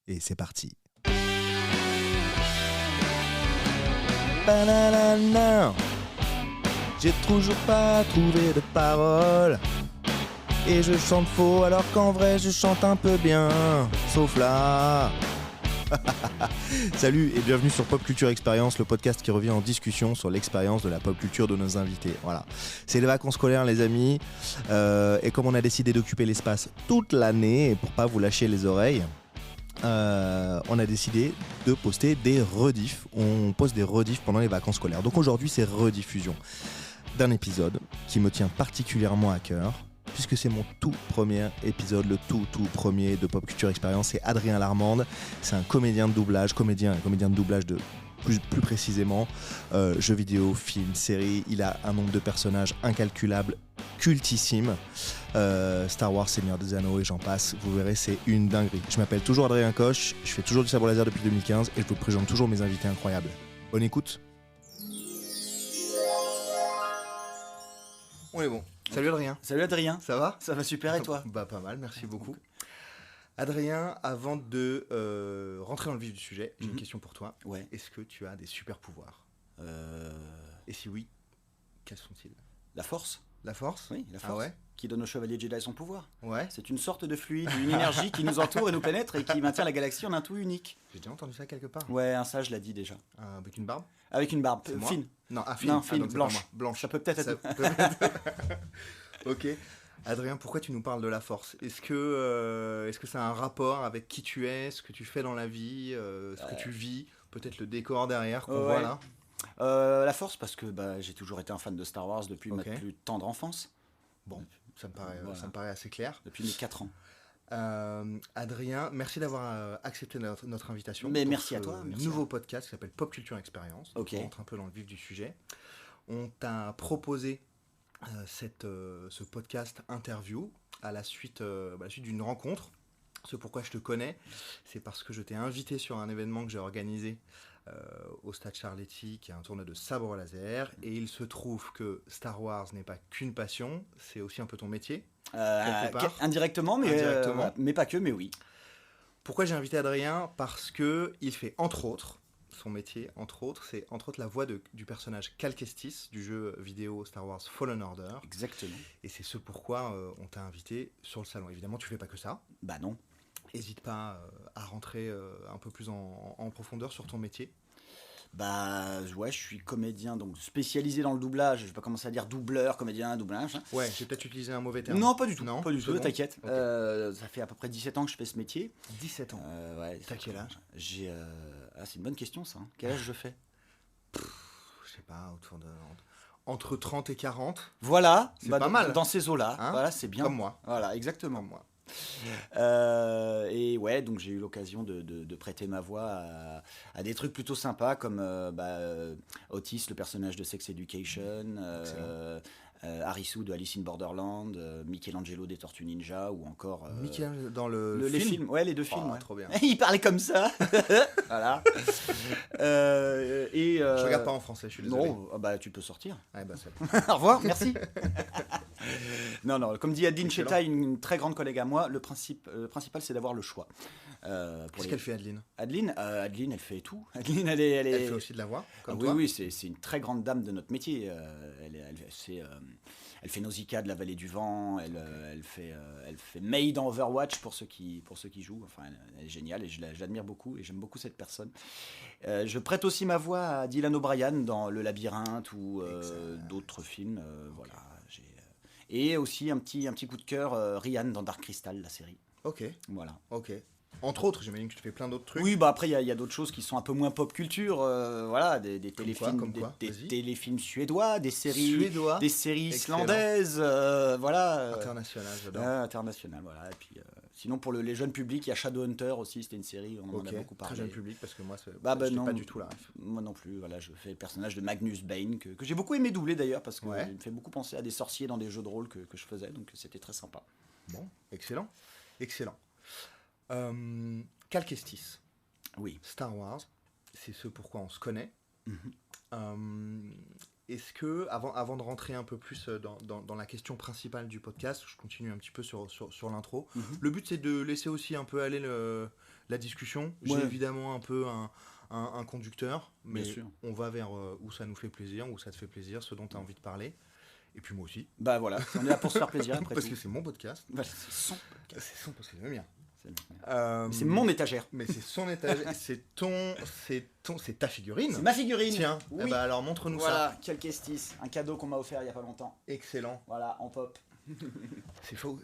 Et c'est parti. Bananana. J'ai toujours pas trouvé de paroles. Et je chante faux alors qu'en vrai je chante un peu bien. Sauf là. Salut et bienvenue sur Pop Culture Experience, le podcast qui revient en discussion sur l'expérience de la pop culture de nos invités. Voilà, c'est les vacances scolaires les amis, et comme on a décidé d'occuper l'espace toute l'année et pour pas vous lâcher les oreilles, on a décidé de poster des rediffs. On poste des rediffs pendant les vacances scolaires. Donc aujourd'hui c'est rediffusion d'un épisode qui me tient particulièrement à cœur, puisque c'est mon tout premier épisode, le tout premier de Pop Culture Experience. C'est Adrien Larmande, c'est un comédien de doublage, comédien de doublage de plus précisément, jeux vidéo, films, séries. Il a un nombre de personnages incalculable, cultissime. Star Wars, Seigneur des Anneaux et j'en passe, vous verrez, c'est une dinguerie. Je m'appelle toujours Adrien Coche, je fais toujours du sabre laser depuis 2015 et je vous présente toujours mes invités incroyables. Bonne écoute. On est bon. Salut Adrien. Salut Adrien. Ça va ? Ça va super et toi ? Bah pas mal, merci beaucoup. Adrien, avant de rentrer dans le vif du sujet, j'ai une question pour toi. Ouais. Est-ce que tu as des super pouvoirs ? Et si oui, quels sont-ils ? La force ? La force ? Oui, la force. Ah ouais ? Qui donne au chevalier Jedi son pouvoir. Ouais. C'est une sorte de fluide, une énergie qui nous entoure et nous pénètre et qui maintient la galaxie en un tout unique. J'ai déjà entendu ça quelque part. Ouais, un sage l'a dit déjà. Avec une barbe ? Avec une barbe C'est moi ? fine. Non, fine. Non, fine, donc c'est blanche. pas moi. Blanche. Ça peut peut-être être... Ok. Adrien, pourquoi tu nous parles de la force ? Est-ce que ça a un rapport avec qui tu es, ce que tu fais dans la vie, ce que tu vis, peut-être le décor derrière qu'on voit là ? La force parce que j'ai toujours été un fan de Star Wars depuis ma plus tendre enfance. Bon, ça me paraît assez clair. Depuis mes 4 ans. Adrien, merci d'avoir accepté notre invitation. Mais merci à toi. Nouveau podcast qui s'appelle Pop Culture Experience. Ok. On rentre un peu dans le vif du sujet. On t'a proposé ce podcast interview à la suite d'une rencontre. Ce pourquoi je te connais, c'est parce que je t'ai invité sur un événement que j'ai organisé au Stade Charletti, qui est un tournoi de sabre laser, et il se trouve que Star Wars n'est pas qu'une passion, c'est aussi un peu ton métier, quelque part. Indirectement, mais pas que, mais oui. Pourquoi j'ai invité Adrien ? Parce que il fait entre autres, son métier, c'est la voix du personnage Cal Kestis du jeu vidéo Star Wars Fallen Order. Exactement. Et c'est ce pourquoi on t'a invité sur le salon. Évidemment, tu fais pas que ça. Bah non. N'hésite pas à rentrer un peu plus en profondeur sur ton métier. Ouais, je suis comédien, donc spécialisé dans le doublage. Je vais pas commencer à dire doubleur, comédien, doublage. Hein. Ouais, j'ai peut-être utilisé un mauvais terme. Non, pas du tout. Non, pas du tout, bon. t'inquiète. Okay. Ça fait à peu près 17 ans que je fais ce métier. 17 ans Ouais. T'as quel âge ? C'est une bonne question ça. Hein. Quel âge je fais ? Je sais pas, entre 30 et 40. Voilà, c'est pas mal. Dans ces eaux-là, hein, voilà, c'est bien. Comme moi. Voilà, exactement. Comme moi. Et ouais, donc j'ai eu l'occasion de prêter ma voix à des trucs plutôt sympas comme Otis, le personnage de Sex Education, Harisu de Alice in Borderland, Michelangelo des Tortues Ninja ou encore Michelangelo dans les films. Ouais, les deux films. Oh, ouais. Trop bien. Il parlait comme ça. Voilà. Je regarde pas en français, je suis désolé. Non, tu peux sortir. Ouais, c'est Au revoir, merci. Non, comme dit Adeline Excellent. Cheta, une très grande collègue à moi, le principal c'est d'avoir le choix. Qu'est-ce qu'elle fait, Adeline ? Adeline, elle fait tout. Adeline, elle fait aussi de la voix, comme oui, toi ? Oui, c'est une très grande dame de notre métier. Elle fait Nausicaa de la Vallée du Vent, elle fait May dans Overwatch pour ceux qui jouent. Enfin, elle est géniale et je l'admire beaucoup et j'aime beaucoup cette personne. Je prête aussi ma voix à Dylan O'Brien dans Le Labyrinthe ou d'autres films. Voilà. Et aussi un petit coup de cœur, Ryan dans Dark Crystal, la série. Ok. Voilà. Ok. Entre autres, j'imagine que tu fais plein d'autres trucs. Oui, après il y a d'autres choses qui sont un peu moins pop culture, voilà, des téléfilms, des téléfilms suédois, des séries islandaises, voilà. International, j'adore. International, voilà. Et puis sinon pour les jeunes publics, il y a Shadowhunter aussi, c'était une série, on en a beaucoup parlé. Très jeune public parce que moi, je n'ai pas du tout la ref. Moi non plus, voilà, je fais le personnage de Magnus Bane que j'ai beaucoup aimé doubler d'ailleurs parce que il me fait beaucoup penser à des sorciers dans des jeux de rôle que je faisais, donc c'était très sympa. Bon, excellent. Cal Kestis. Oui. Star Wars, c'est ce pourquoi on se connaît. est-ce que, avant de rentrer un peu plus dans la question principale du podcast, je continue un petit peu sur l'intro. Le but, c'est de laisser aussi un peu aller la discussion. J'ai évidemment un peu un conducteur, mais on va vers où ça nous fait plaisir, où ça te fait plaisir, ce dont tu as envie de parler. Et puis moi aussi. Bah voilà, on est là pour se faire plaisir après parce tout. que c'est mon podcast. Bah, c'est son podcast. C'est son parce que c'est le mien. C'est mon étagère. Mais c'est son étagère. c'est ta figurine. C'est ma figurine. Tiens, oui. Bah alors montre-nous ça. Voilà, quel Kestis, un cadeau qu'on m'a offert il y a pas longtemps. Excellent. Voilà, en pop. C'est faux.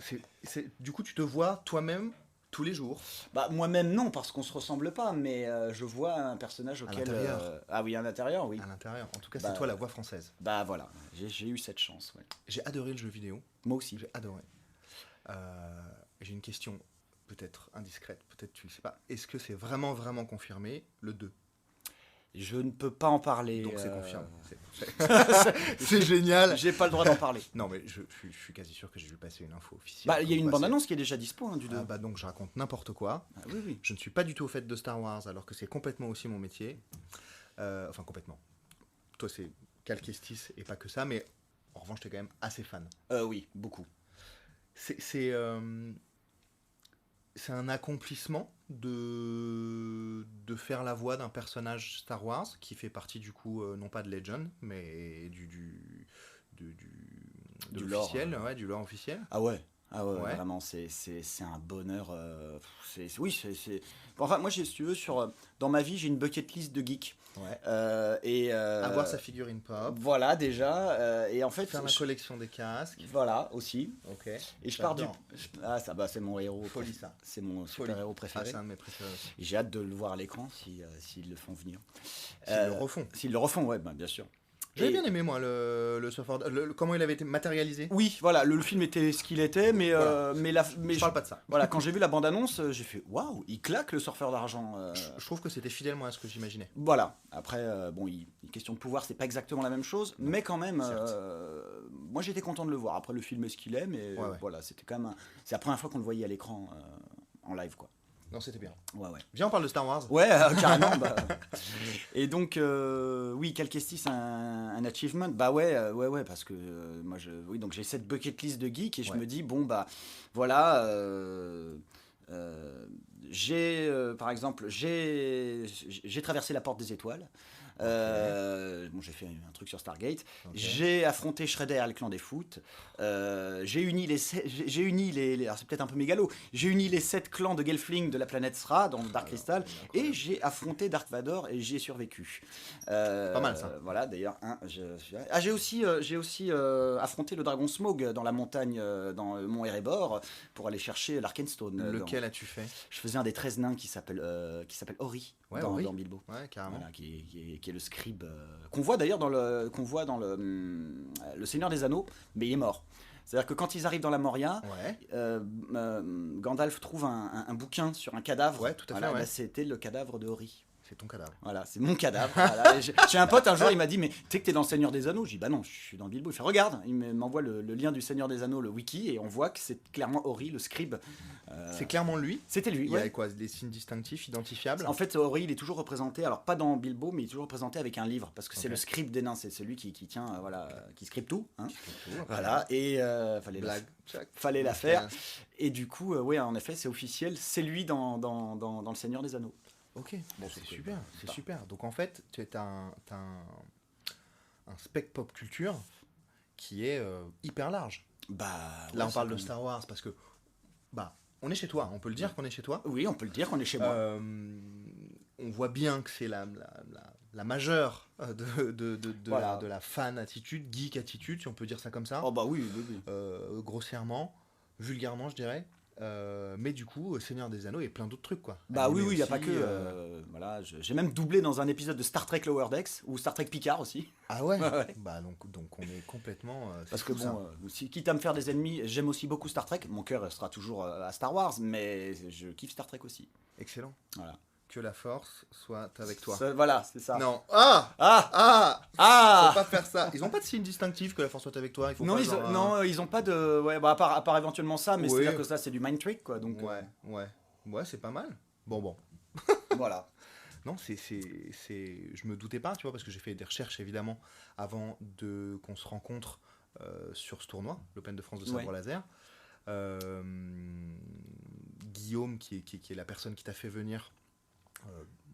Du coup, tu te vois toi-même tous les jours. Bah moi-même non, parce qu'on se ressemble pas, mais je vois un personnage auquel. À l'intérieur. Ah oui, à l'intérieur, oui. À l'intérieur. En tout cas, c'est toi la voix française. Bah voilà, j'ai eu cette chance. Ouais. J'ai adoré le jeu vidéo. Moi aussi. J'ai adoré. J'ai une question peut-être indiscrète, peut-être tu le sais pas. Est-ce que c'est vraiment confirmé le 2 ? Je ne peux pas en parler. Donc c'est confirmé. C'est génial. J'ai pas le droit d'en parler. Non mais je suis quasi sûr que j'ai vu passer une info officielle. Bah il y a une bande-annonce qui est déjà dispo du 2. Ah bah donc je raconte n'importe quoi. Ah, oui. Je ne suis pas du tout au fait de Star Wars alors que c'est complètement aussi mon métier. Enfin complètement. Toi c'est Cal Kestis et pas que ça, mais en revanche t'es quand même assez fan. Oui, beaucoup. C'est un accomplissement de faire la voix d'un personnage Star Wars qui fait partie du coup non pas de Legend mais de l'officiel, lore. Ouais, du lore officiel. Ah ouais, vraiment c'est un bonheur. Enfin moi si tu veux dans ma vie j'ai une bucket list de geeks. Ouais. Avoir sa figurine pop. Voilà déjà et en fait faire la collection des casques. Voilà aussi. Ok. Et je pars du c'est mon héros. Folie ça. C'est mon super héros préféré. C'est un de mes préférés aussi. Et j'ai hâte de le voir à l'écran s'ils le font venir. S'ils le refont. Ouais, bien sûr. J'avais bien aimé moi le Surfer, comment il avait été matérialisé. Oui, voilà, le film était ce qu'il était, mais je parle pas de ça. Voilà, quand j'ai vu la bande-annonce, j'ai fait waouh, il claque le surfeur d'argent. Je trouve que c'était fidèlement à ce que j'imaginais. Voilà. Après, question de pouvoir, c'est pas exactement la même chose, mais quand même, moi j'étais content de le voir. Après, le film est ce qu'il est, mais voilà, c'était quand même, c'est la première fois qu'on le voyait à l'écran en live, quoi. Non, c'était bien. Ouais. Viens, on parle de Star Wars. Ouais, carrément. Et donc, oui, Cal Kestis, un achievement. Bah ouais, parce que moi, donc j'ai cette bucket list de geeks et je me dis, bon, bah, voilà, par exemple, j'ai traversé la porte des étoiles. J'ai fait un truc sur Stargate. J'ai affronté Shredder et le clan des foot. J'ai uni alors c'est peut-être un peu mégalo. J'ai uni les 7 clans de Gelfling de la planète Sra dans Dark Crystal et j'ai affronté Dark Vador et j'y ai survécu. Pas mal ça. Voilà, d'ailleurs, j'ai aussi affronté le dragon Smaug dans la montagne, dans le mont Erebor pour aller chercher l'Arkenstone. Lequel as-tu fait ? Je faisais un des 13 nains qui s'appelle Ori dans Bilbo. Ouais, carrément. Voilà, qui est le scribe qu'on voit d'ailleurs dans le Seigneur des Anneaux, mais il est mort. C'est-à-dire que quand ils arrivent dans la Moria, Gandalf trouve un bouquin sur un cadavre. Ouais, tout à fait. Bah, c'était le cadavre de Ori. C'est ton cadavre. Voilà, c'est mon cadavre. Voilà. J'ai un pote un jour, il m'a dit, mais tu sais que t'es dans le Seigneur des Anneaux. Je dis, bah non, je suis dans Bilbo. Il fait, regarde, il m'envoie le lien du Seigneur des Anneaux, le wiki, et on voit que c'est clairement Ori, le scribe. C'est clairement lui. C'était lui. Il y a quoi, des signes distinctifs, identifiables. En fait, Ori, il est toujours représenté, alors pas dans Bilbo, mais il est toujours représenté avec un livre, parce que c'est le scribe des nains, c'est celui qui tient, qui scribe tout. Hein. Voilà, et fallait la faire. Et du coup, en effet, c'est officiel, c'est lui dans le Seigneur des Anneaux. Ok, bon, c'est super. Donc en fait, tu as un spec pop culture qui est hyper large. Là, on parle de Star Wars parce que on est chez toi. On peut le dire qu'on est chez toi. Oui, on peut le dire qu'on est chez moi. On voit bien que c'est la majeure de la fan attitude, geek attitude, si on peut dire ça comme ça. Oh bah oui. Grossièrement, vulgairement, je dirais. Mais du coup, Seigneur des Anneaux et plein d'autres trucs quoi. Bah oui, il n'y a pas que. Voilà, j'ai même doublé dans un épisode de Star Trek Lower Decks ou Star Trek Picard aussi. Ah ouais. Bah donc on est complètement. Parce que quitte à me faire des ennemis, j'aime aussi beaucoup Star Trek. Mon cœur restera toujours à Star Wars, mais je kiffe Star Trek aussi. Excellent. Voilà. Que la force soit avec toi. Voilà, c'est ça. Non. Faut pas faire ça. Ils ont pas de signe distinctif que la force soit avec toi. Ils ont pas de. Ouais, à part éventuellement ça, mais c'est-à-dire que ça, c'est du mind trick, quoi. Donc. Ouais, c'est pas mal. Bon. Voilà. Non, je me doutais pas, tu vois, parce que j'ai fait des recherches évidemment avant qu'on se rencontre sur ce tournoi, l'Open de France de sabre laser. Guillaume, qui est la personne qui t'a fait venir,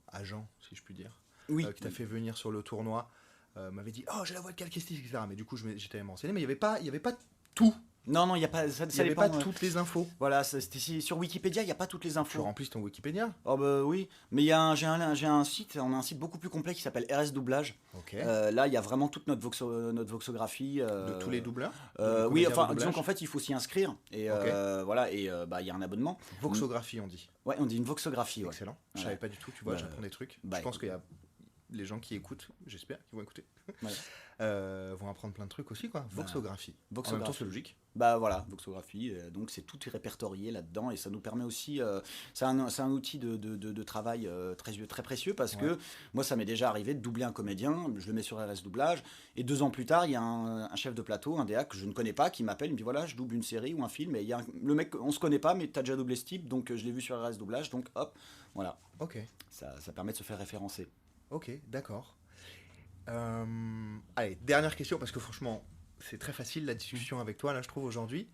agent, si je puis dire, qui t'a fait venir sur le tournoi, m'avait dit « Oh, j'ai la voix de Calquestis », etc. Mais du coup, j'étais allé me renseigner, mais il n'y avait pas tout. Non, il n'y a pas, ça il n'y avait dépend, pas toutes les infos. Voilà, sur Wikipédia, il n'y a pas toutes les infos. Tu remplis ton Wikipédia? Oh bah oui, mais j'ai un site, on a un site beaucoup plus complet qui s'appelle RS Doublage. Okay. Là, il y a vraiment toute notre voxographie. De tous les doubleurs? Oui, enfin, disons qu'en fait, il faut s'y inscrire. Et voilà, et il y a un abonnement. Voxographie, on dit. Ouais, on dit une voxographie. Excellent. Je savais pas du tout, tu vois, j'apprends des trucs. Je pense qu'il y a les gens qui écoutent, j'espère qu'ils vont écouter, vont apprendre plein de trucs aussi, quoi. Voxographie. En même temps, c'est logique. Bah voilà, voxographie, donc c'est tout répertorié là-dedans et ça nous permet aussi, c'est un outil de travail très précieux parce que moi ça m'est déjà arrivé de doubler un comédien, je le mets sur RS Doublage et 2 ans plus tard il y a un chef de plateau, un DA que je ne connais pas qui m'appelle, il me dit voilà je double une série ou un film et le mec on se connaît pas mais t'as déjà doublé ce type donc je l'ai vu sur RS Doublage donc hop, voilà. Ok. Ça permet de se faire référencer. Ok, d'accord. Allez, dernière question parce que franchement c'est très facile la discussion avec toi là je trouve aujourd'hui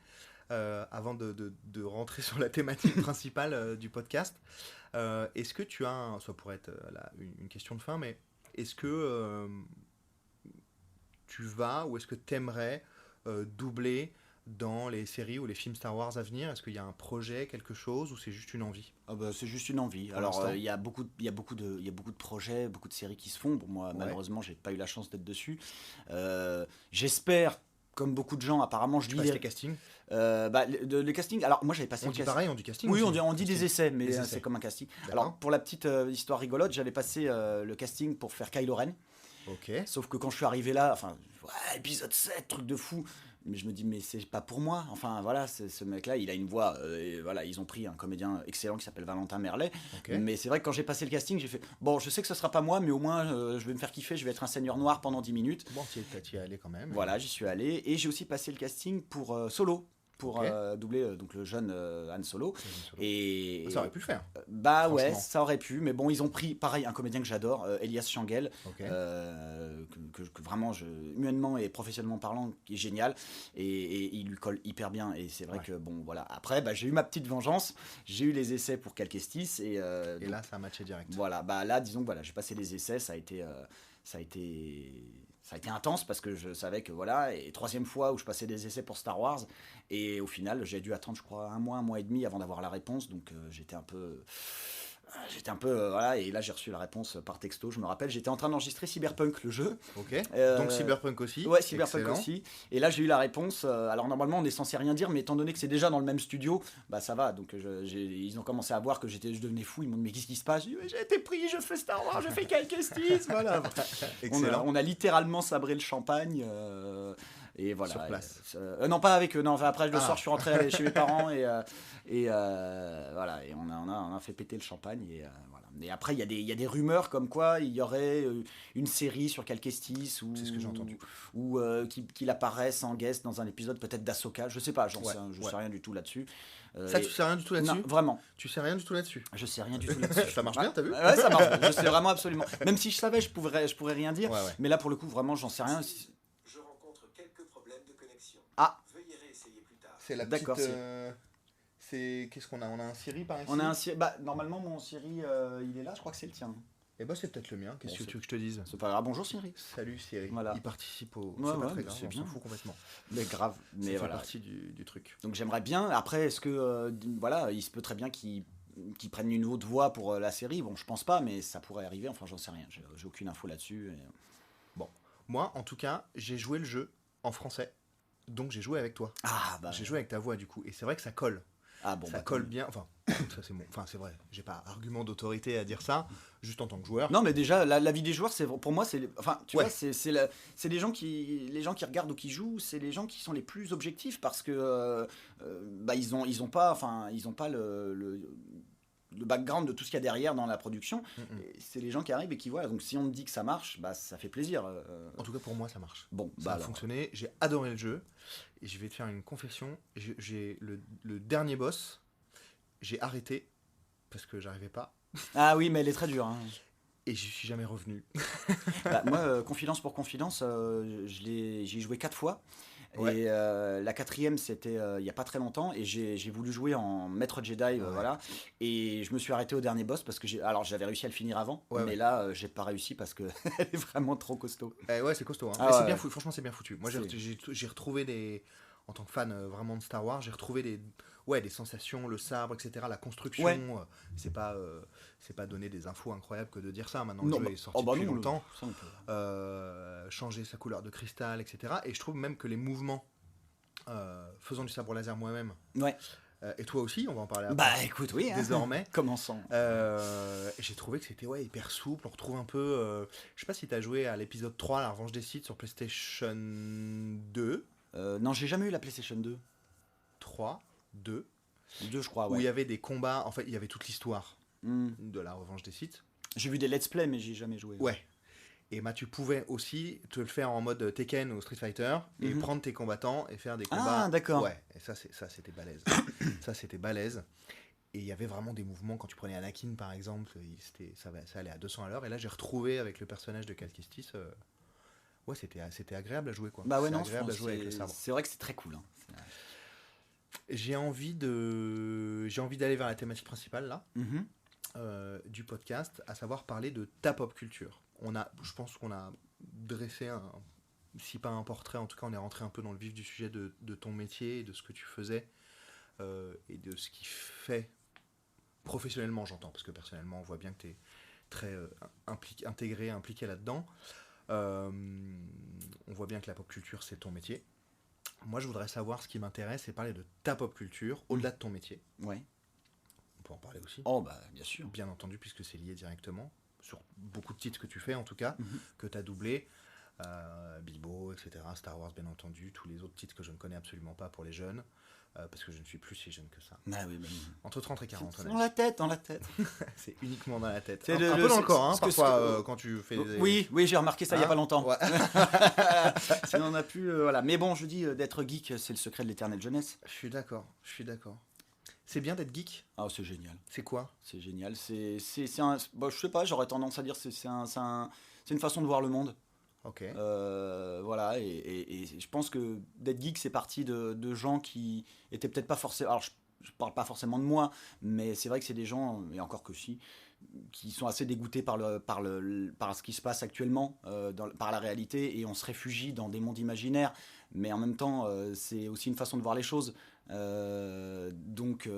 avant de rentrer sur la thématique principale du podcast. Est-ce que tu as ça pourrait être une question de fin, mais est-ce que tu vas ou est-ce que tu aimerais doubler dans les séries ou les films Star Wars à venir? Est-ce qu'il y a un projet, quelque chose, ou c'est juste une envie? C'est juste une envie. Alors il y a beaucoup de projets, beaucoup de séries qui se font. Bon, moi malheureusement j'ai pas eu la chance d'être dessus. J'espère, comme beaucoup de gens apparemment, je lis les castings. Les castings. Alors moi j'avais passé. On dit pareil, on dit casting. Oui, on dit des essais, mais c'est comme un casting. Alors pour la petite histoire rigolote, j'avais passé le casting pour faire Kylo Ren. Ok. Sauf que quand je suis arrivé là, enfin, épisode 7, truc de fou. Mais je me dis, mais c'est pas pour moi. Enfin, voilà, ce mec-là, il a une voix. Et voilà, ils ont pris un comédien excellent qui s'appelle Valentin Merlet. Okay. Mais c'est vrai que quand j'ai passé le casting, j'ai fait bon, je sais que ce sera pas moi, mais au moins, je vais me faire kiffer. Je vais être un seigneur noir pendant 10 minutes. Bon, tu y es allé quand même. Voilà, j'y suis allé. Et j'ai aussi passé le casting pour Solo. Pour doubler donc le jeune Han Solo. Et ça aurait pu le faire. Ouais, ça aurait pu, mais bon, ils ont pris pareil un comédien que j'adore, Elias Changel, que vraiment humainement et professionnellement parlant, qui est génial et il lui colle hyper bien. Et c'est vrai que bon voilà. Après, j'ai eu ma petite vengeance, j'ai eu les essais pour Calquestis et là ça a matché direct. Voilà, là disons que voilà, j'ai passé les essais, ça a été intense parce que je savais que voilà, et 3e fois où je passais des essais pour Star Wars et au final j'ai dû attendre je crois un mois et demi avant d'avoir la réponse, donc j'étais un peu voilà, et là j'ai reçu la réponse par texto, je me rappelle, j'étais en train d'enregistrer Cyberpunk le jeu. Ok. Donc Cyberpunk aussi. Ouais, Cyberpunk aussi. Et là j'ai eu la réponse. Alors normalement on est censé rien dire, mais étant donné que c'est déjà dans le même studio, ça va. Donc ils ont commencé à voir que je devenais fou. Ils m'ont dit mais qu'est-ce qui se passe? J'ai dit, j'ai été pris, je fais Star Wars, je fais Calquestis. Voilà. Excellent. On a littéralement sabré le champagne. Et voilà. Sur place. Non, pas avec eux. Non, après le soir, je suis rentré chez mes parents et voilà. Et on a fait péter le champagne et voilà. Et après, il y a des rumeurs comme quoi il y aurait une série sur Calquestis ou c'est ce que j'ai entendu. Ou qu'il apparaisse en guest dans un épisode peut-être d'Ahsoka. Je sais pas. Je sais rien du tout là-dessus. Tu sais rien du tout là-dessus? Non, vraiment. Tu sais rien du tout là-dessus? Je sais rien du tout là-dessus. Ça marche bien, t'as vu? Ouais, ça marche. Je sais vraiment absolument. Même si je savais, je pourrais rien dire. Ouais. Mais là, pour le coup, vraiment, j'en sais rien. Je rencontre quelques problèmes de connexion. Veuillez réessayer plus tard. C'est la petite... D'accord. Qu'est-ce qu'on a? On a un Siri par ici? On a un Siri. Normalement, mon Siri, il est là. Je crois que c'est le tien. C'est peut-être le mien. Qu'est-ce que tu veux que je te dise? C'est pas grave. Bonjour Siri. Salut Siri. Voilà. Il participe au. C'est pas très grave. C'est bien. On s'en fout complètement. Mais grave. Mais ça voilà. fait partie du truc. Donc j'aimerais bien. Après, est-ce que voilà, il se peut très bien qu'ils prennent une autre voix pour la série. Bon, je pense pas, mais ça pourrait arriver. Enfin, j'en sais rien. J'ai aucune info là-dessus. Bon, moi, en tout cas, j'ai joué le jeu en français. Donc j'ai joué avec toi. J'ai joué avec ta voix du coup. Et c'est vrai que ça colle. Ça colle bien. Enfin, ça c'est c'est vrai. J'ai pas argument d'autorité à dire ça. Juste en tant que joueur. Non, mais déjà, la vie des joueurs, pour moi, c'est. Enfin, tu vois, c'est les gens qui regardent ou qui jouent, c'est les gens qui sont les plus objectifs parce que ils ont pas le background de tout ce qu'il y a derrière dans la production. Et c'est les gens qui arrivent et qui voient. Donc si on me dit que ça marche, ça fait plaisir. En tout cas pour moi ça marche. Bon, ça a fonctionné. J'ai adoré le jeu. Et je vais te faire une confession. J'ai le dernier boss, j'ai arrêté parce que j'arrivais pas. Ah oui, mais elle est très dure. Hein. Et j'y suis jamais revenu. Bah, moi, confidence pour confidence, j'y ai joué 4 fois. Ouais. Et la quatrième, c'était il n'y a pas très longtemps. Et j'ai voulu jouer en maître Jedi, Ouais. voilà. Et je me suis arrêté au dernier boss parce que alors j'avais réussi à le finir avant. Ouais, mais ouais. là, j'ai pas réussi parce que elle est vraiment trop costaud. Ouais, c'est costaud. Hein. Ah Mais c'est ouais, bien ouais. foutu. Franchement, c'est bien foutu. Moi, C'est- j'ai retrouvé des. En tant que fan vraiment de Star Wars, j'ai retrouvé des sensations, le sabre, etc. La construction. Ouais. C'est pas donner des infos incroyables que de dire ça. Maintenant, Non, le jeu bah, est sorti oh bah depuis non, longtemps. ça, on peut- Changer sa couleur de cristal, etc. Et je trouve même que les mouvements, faisant du sabre laser moi-même, Ouais. et toi aussi, on va en parler après, Bah écoute, oui. Hein. désormais. Commençons. J'ai trouvé que c'était hyper souple. On retrouve un peu. Je sais pas si tu as joué à l'épisode 3, La Revanche des Sith, sur PlayStation 2. Non, j'ai jamais eu la PlayStation 2. 3, 2. 2, je crois, Où il ouais. y avait des combats. En fait, il y avait toute l'histoire Hmm. de La Revanche des Sith. J'ai vu des let's play, mais j'ai jamais joué. Ouais. Et bah, tu pouvais aussi te le faire en mode Tekken ou Street Fighter et Mhm. prendre tes combattants et faire des combats. Ah, d'accord. Ouais, et ça, c'était balèze. Ça, c'était balèze. Et il y avait vraiment des mouvements, quand tu prenais Anakin par exemple, ça allait à 200 à l'heure. Et là, j'ai retrouvé avec le personnage de Cal Kestis. Ouais, c'était agréable à jouer, quoi. Bah ouais, C'est non, agréable à c'est jouer avec le sabre. c'est vrai que c'est très cool. Hein. J'ai envie d'aller vers la thématique principale, là, Mhm. du podcast, à savoir parler de ta pop culture. Je pense qu'on a dressé si pas un portrait, en tout cas on est rentré un peu dans le vif du sujet de ton métier, et de ce que tu faisais, et de ce qui fait professionnellement, j'entends, parce que personnellement on voit bien que tu es très intégré, impliqué là-dedans. On voit bien que la pop culture c'est ton métier. Moi je voudrais savoir, ce qui m'intéresse, c'est parler de ta pop culture, au-delà de ton métier. Ouais. On peut en parler aussi. Oh, bah bien sûr. Bien entendu, puisque c'est lié directement, sur beaucoup de titres que tu fais en tout cas, Mhm. que tu as doublé, Bilbo, etc., Star Wars bien entendu, tous les autres titres que je ne connais absolument pas pour les jeunes, parce que je ne suis plus si jeune que ça. Ah oui, mais... Entre 30 et 40, on a Dans dit. la tête, dans la tête. C'est uniquement dans la tête. C'est Un le- peu dans le c'est- corps, hein, ce que- parfois, ce que- quand tu fais des... Oui, j'ai remarqué ça il y a Hein pas longtemps. Ouais. Sinon, on a pu, voilà. Mais bon, je dis d'être geek, c'est le secret de l'éternelle jeunesse. Je suis d'accord. C'est bien d'être geek. Ah, c'est génial. C'est quoi? C'est génial. C'est un. Bah, je sais pas. J'aurais tendance à dire c'est une façon de voir le monde. Ok. Voilà. Et je pense que d'être geek, c'est parti de gens qui étaient peut-être pas forcément. Alors, je parle pas forcément de moi, mais c'est vrai que c'est des gens, et encore que si, qui sont assez dégoûtés par ce qui se passe actuellement, par la réalité, et on se réfugie dans des mondes imaginaires, mais en même temps, c'est aussi une façon de voir les choses. Donc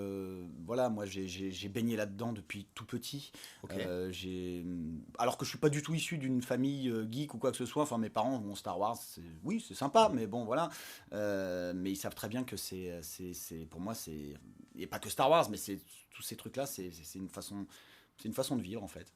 voilà, moi j'ai baigné là-dedans depuis tout petit. Ok. Alors que je suis pas du tout issu d'une famille geek ou quoi que ce soit. Enfin, mes parents, bon, Star Wars, oui, c'est sympa, mais bon, voilà. Mais ils savent très bien que pour moi, et pas que Star Wars, mais tous ces trucs-là, c'est une façon de vivre en fait.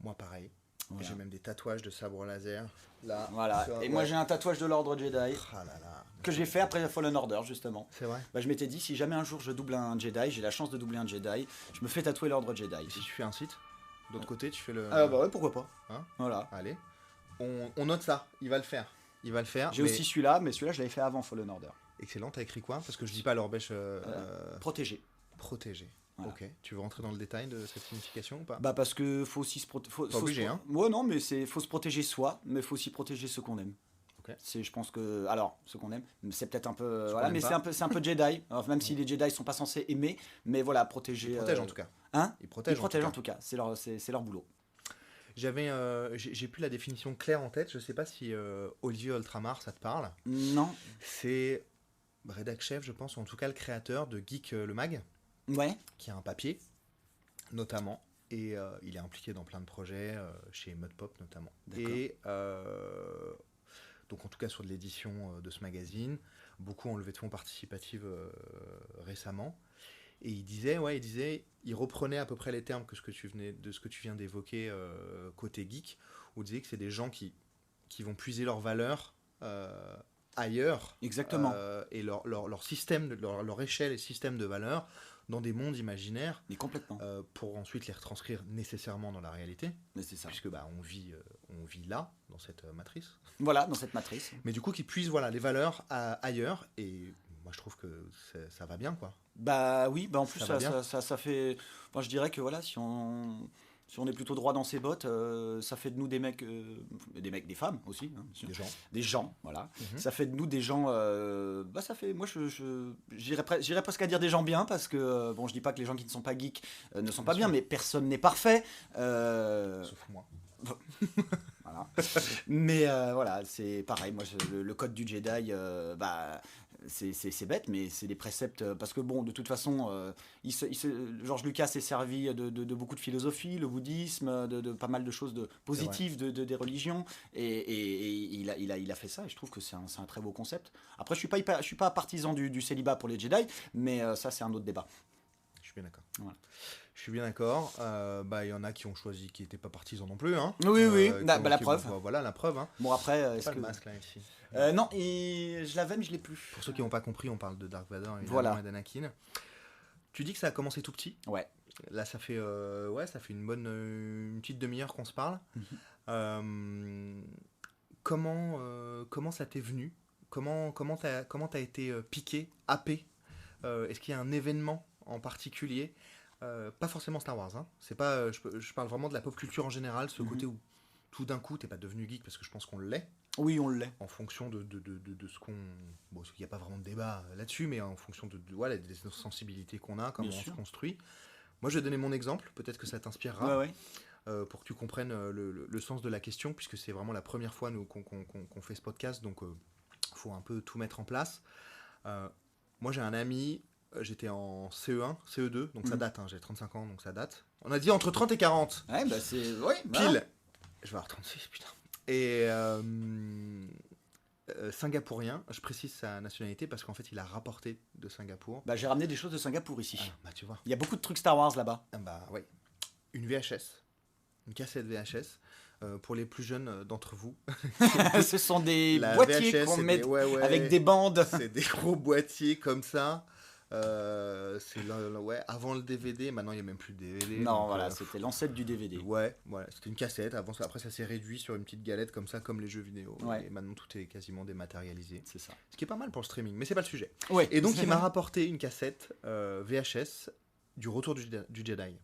Moi pareil. Voilà. J'ai même des tatouages de sabre laser. Là. Voilà. Ça, Et moi ouais. j'ai un tatouage de l'ordre Jedi Ah là là. que j'ai fait après Fallen Order justement. C'est vrai. Bah, je m'étais dit, si jamais un jour je double un Jedi, j'ai la chance de doubler un Jedi, je me fais tatouer l'ordre Jedi. Et si tu fais un site, d'autre côté, tu fais le. Ah bah ouais, pourquoi pas. Hein Voilà. Allez. On note ça. Il va le faire. J'ai mais- aussi celui-là, mais celui-là je l'avais fait avant Fallen Order. Excellent. T'as écrit quoi? Parce que je dis pas l'orbèche Protégé. protégé. Voilà. Ok. Tu veux rentrer dans le détail de cette signification ou pas? Bah parce que faut aussi se protéger. Pas obligé, hein. Ouais, non, mais faut se protéger soi, mais faut aussi protéger ceux qu'on aime. Ok. Je pense que, alors, ceux qu'on aime, c'est peut-être un peu, Ceux voilà, qu'on mais aime c'est un peu Jedi. Alors, même si les Jedi sont pas censés aimer, mais voilà, protéger. Ils protègent en tout cas. Hein Ils protègent. Ils protègent en tout cas. C'est leur boulot. J'ai plus la définition claire en tête. Je sais pas si Olivier Ultramar ça te parle. Non. C'est rédac chef, je pense, ou en tout cas le créateur de Geek le Mag, Ouais. qui a un papier, notamment, et il est impliqué dans plein de projets, chez Mud Pop notamment. D'accord. Et donc en tout cas sur de l'édition de ce magazine, beaucoup ont levé de fonds participatifs récemment. Et il reprenait à peu près les termes de ce que tu viens d'évoquer côté geek, où il disait que c'est des gens qui vont puiser leurs valeurs ailleurs, Exactement. et leur système, leur échelle et système de valeurs dans des mondes imaginaires, Mais complètement. pour ensuite les retranscrire nécessairement dans la réalité, Mais c'est ça. puisque on vit là, dans cette matrice. Voilà, dans cette matrice. Mais du coup, qu'ils puisent les valeurs ailleurs, et moi je trouve que ça va bien, quoi. Bah oui, bah en plus Ça va bien. ça fait. Enfin, je dirais que voilà, si on Si on est plutôt droit dans ses bottes, ça fait de nous des mecs, des femmes aussi, hein, bien sûr. Des gens, voilà. Ça fait de nous des gens, ça fait, moi j'irais presque à dire des gens bien, parce que, bon, je dis pas que les gens qui ne sont pas geeks ne sont pas bien, mais personne n'est parfait. Sauf moi. Voilà. Mais voilà, c'est pareil, moi le code du Jedi, c'est bête, mais c'est des préceptes, parce que bon, de toute façon, George Lucas s'est servi de beaucoup de philosophie, le bouddhisme, de pas mal de choses positives des religions, et il a fait ça, et je trouve que c'est un très beau concept. Après, je suis pas partisan du célibat pour les Jedi, mais ça c'est un autre débat. Je suis bien d'accord. Voilà. Je suis bien d'accord. Il y en a qui ont choisi, qui n'étaient pas partisans non plus. Hein. Oui. La preuve. Voilà, la preuve. Hein. Bon, après, est-ce pas que... le masque là ici. Non, je l'avais, mais je l'ai plus. Pour ceux qui n'ont pas compris, on parle de Dark Vador voilà. Et d'Anakin. Tu dis que ça a commencé tout petit. Ouais. Là, ça fait une petite demi-heure qu'on se parle. Comment ça t'est venu? Comment t'as été piqué, happé? Est-ce qu'il y a un événement en particulier? Pas forcément Star Wars, hein. C'est pas, je parle vraiment de la pop culture en général, ce côté où tout d'un coup t'es pas devenu geek, parce que je pense qu'on l'est. Oui, on l'est. En fonction de ce qu'on... Bon, il n'y a pas vraiment de débat là-dessus, mais en fonction voilà, des sensibilités qu'on a, comment on se construit. Moi, je vais donner mon exemple, peut-être que ça t'inspirera, pour que tu comprennes le sens de la question, puisque c'est vraiment la première fois qu'on fait ce podcast, donc il faut un peu tout mettre en place. Moi, j'ai un ami... J'étais en CE1, CE2, donc ça date, hein, j'ai 35 ans, donc ça date. On a dit entre 30 et 40. Ouais, bah c'est... Ouais, pile. Je vais avoir 36, putain. Et singapourien, je précise sa nationalité parce qu'en fait il a rapporté de Singapour. Bah j'ai ramené des choses de Singapour ici. Bah tu vois. Il y a beaucoup de trucs Star Wars là-bas. Bah oui. Une VHS, une cassette VHS. Pour les plus jeunes d'entre vous. Ce sont des boîtiers VHS, qu'on met avec des bandes. C'est des gros boîtiers comme ça. C'est avant le DVD, maintenant il n'y a même plus de DVD. Non, donc, voilà, c'était l'ancêtre du DVD. Ouais, voilà, c'était une cassette. Après, ça s'est réduit sur une petite galette comme ça, comme les jeux vidéo. Ouais. Et maintenant, tout est quasiment dématérialisé. C'est ça. Ce qui est pas mal pour le streaming, mais c'est pas le sujet. Ouais, et donc, il m'a rapporté une cassette VHS du Retour du Jedi.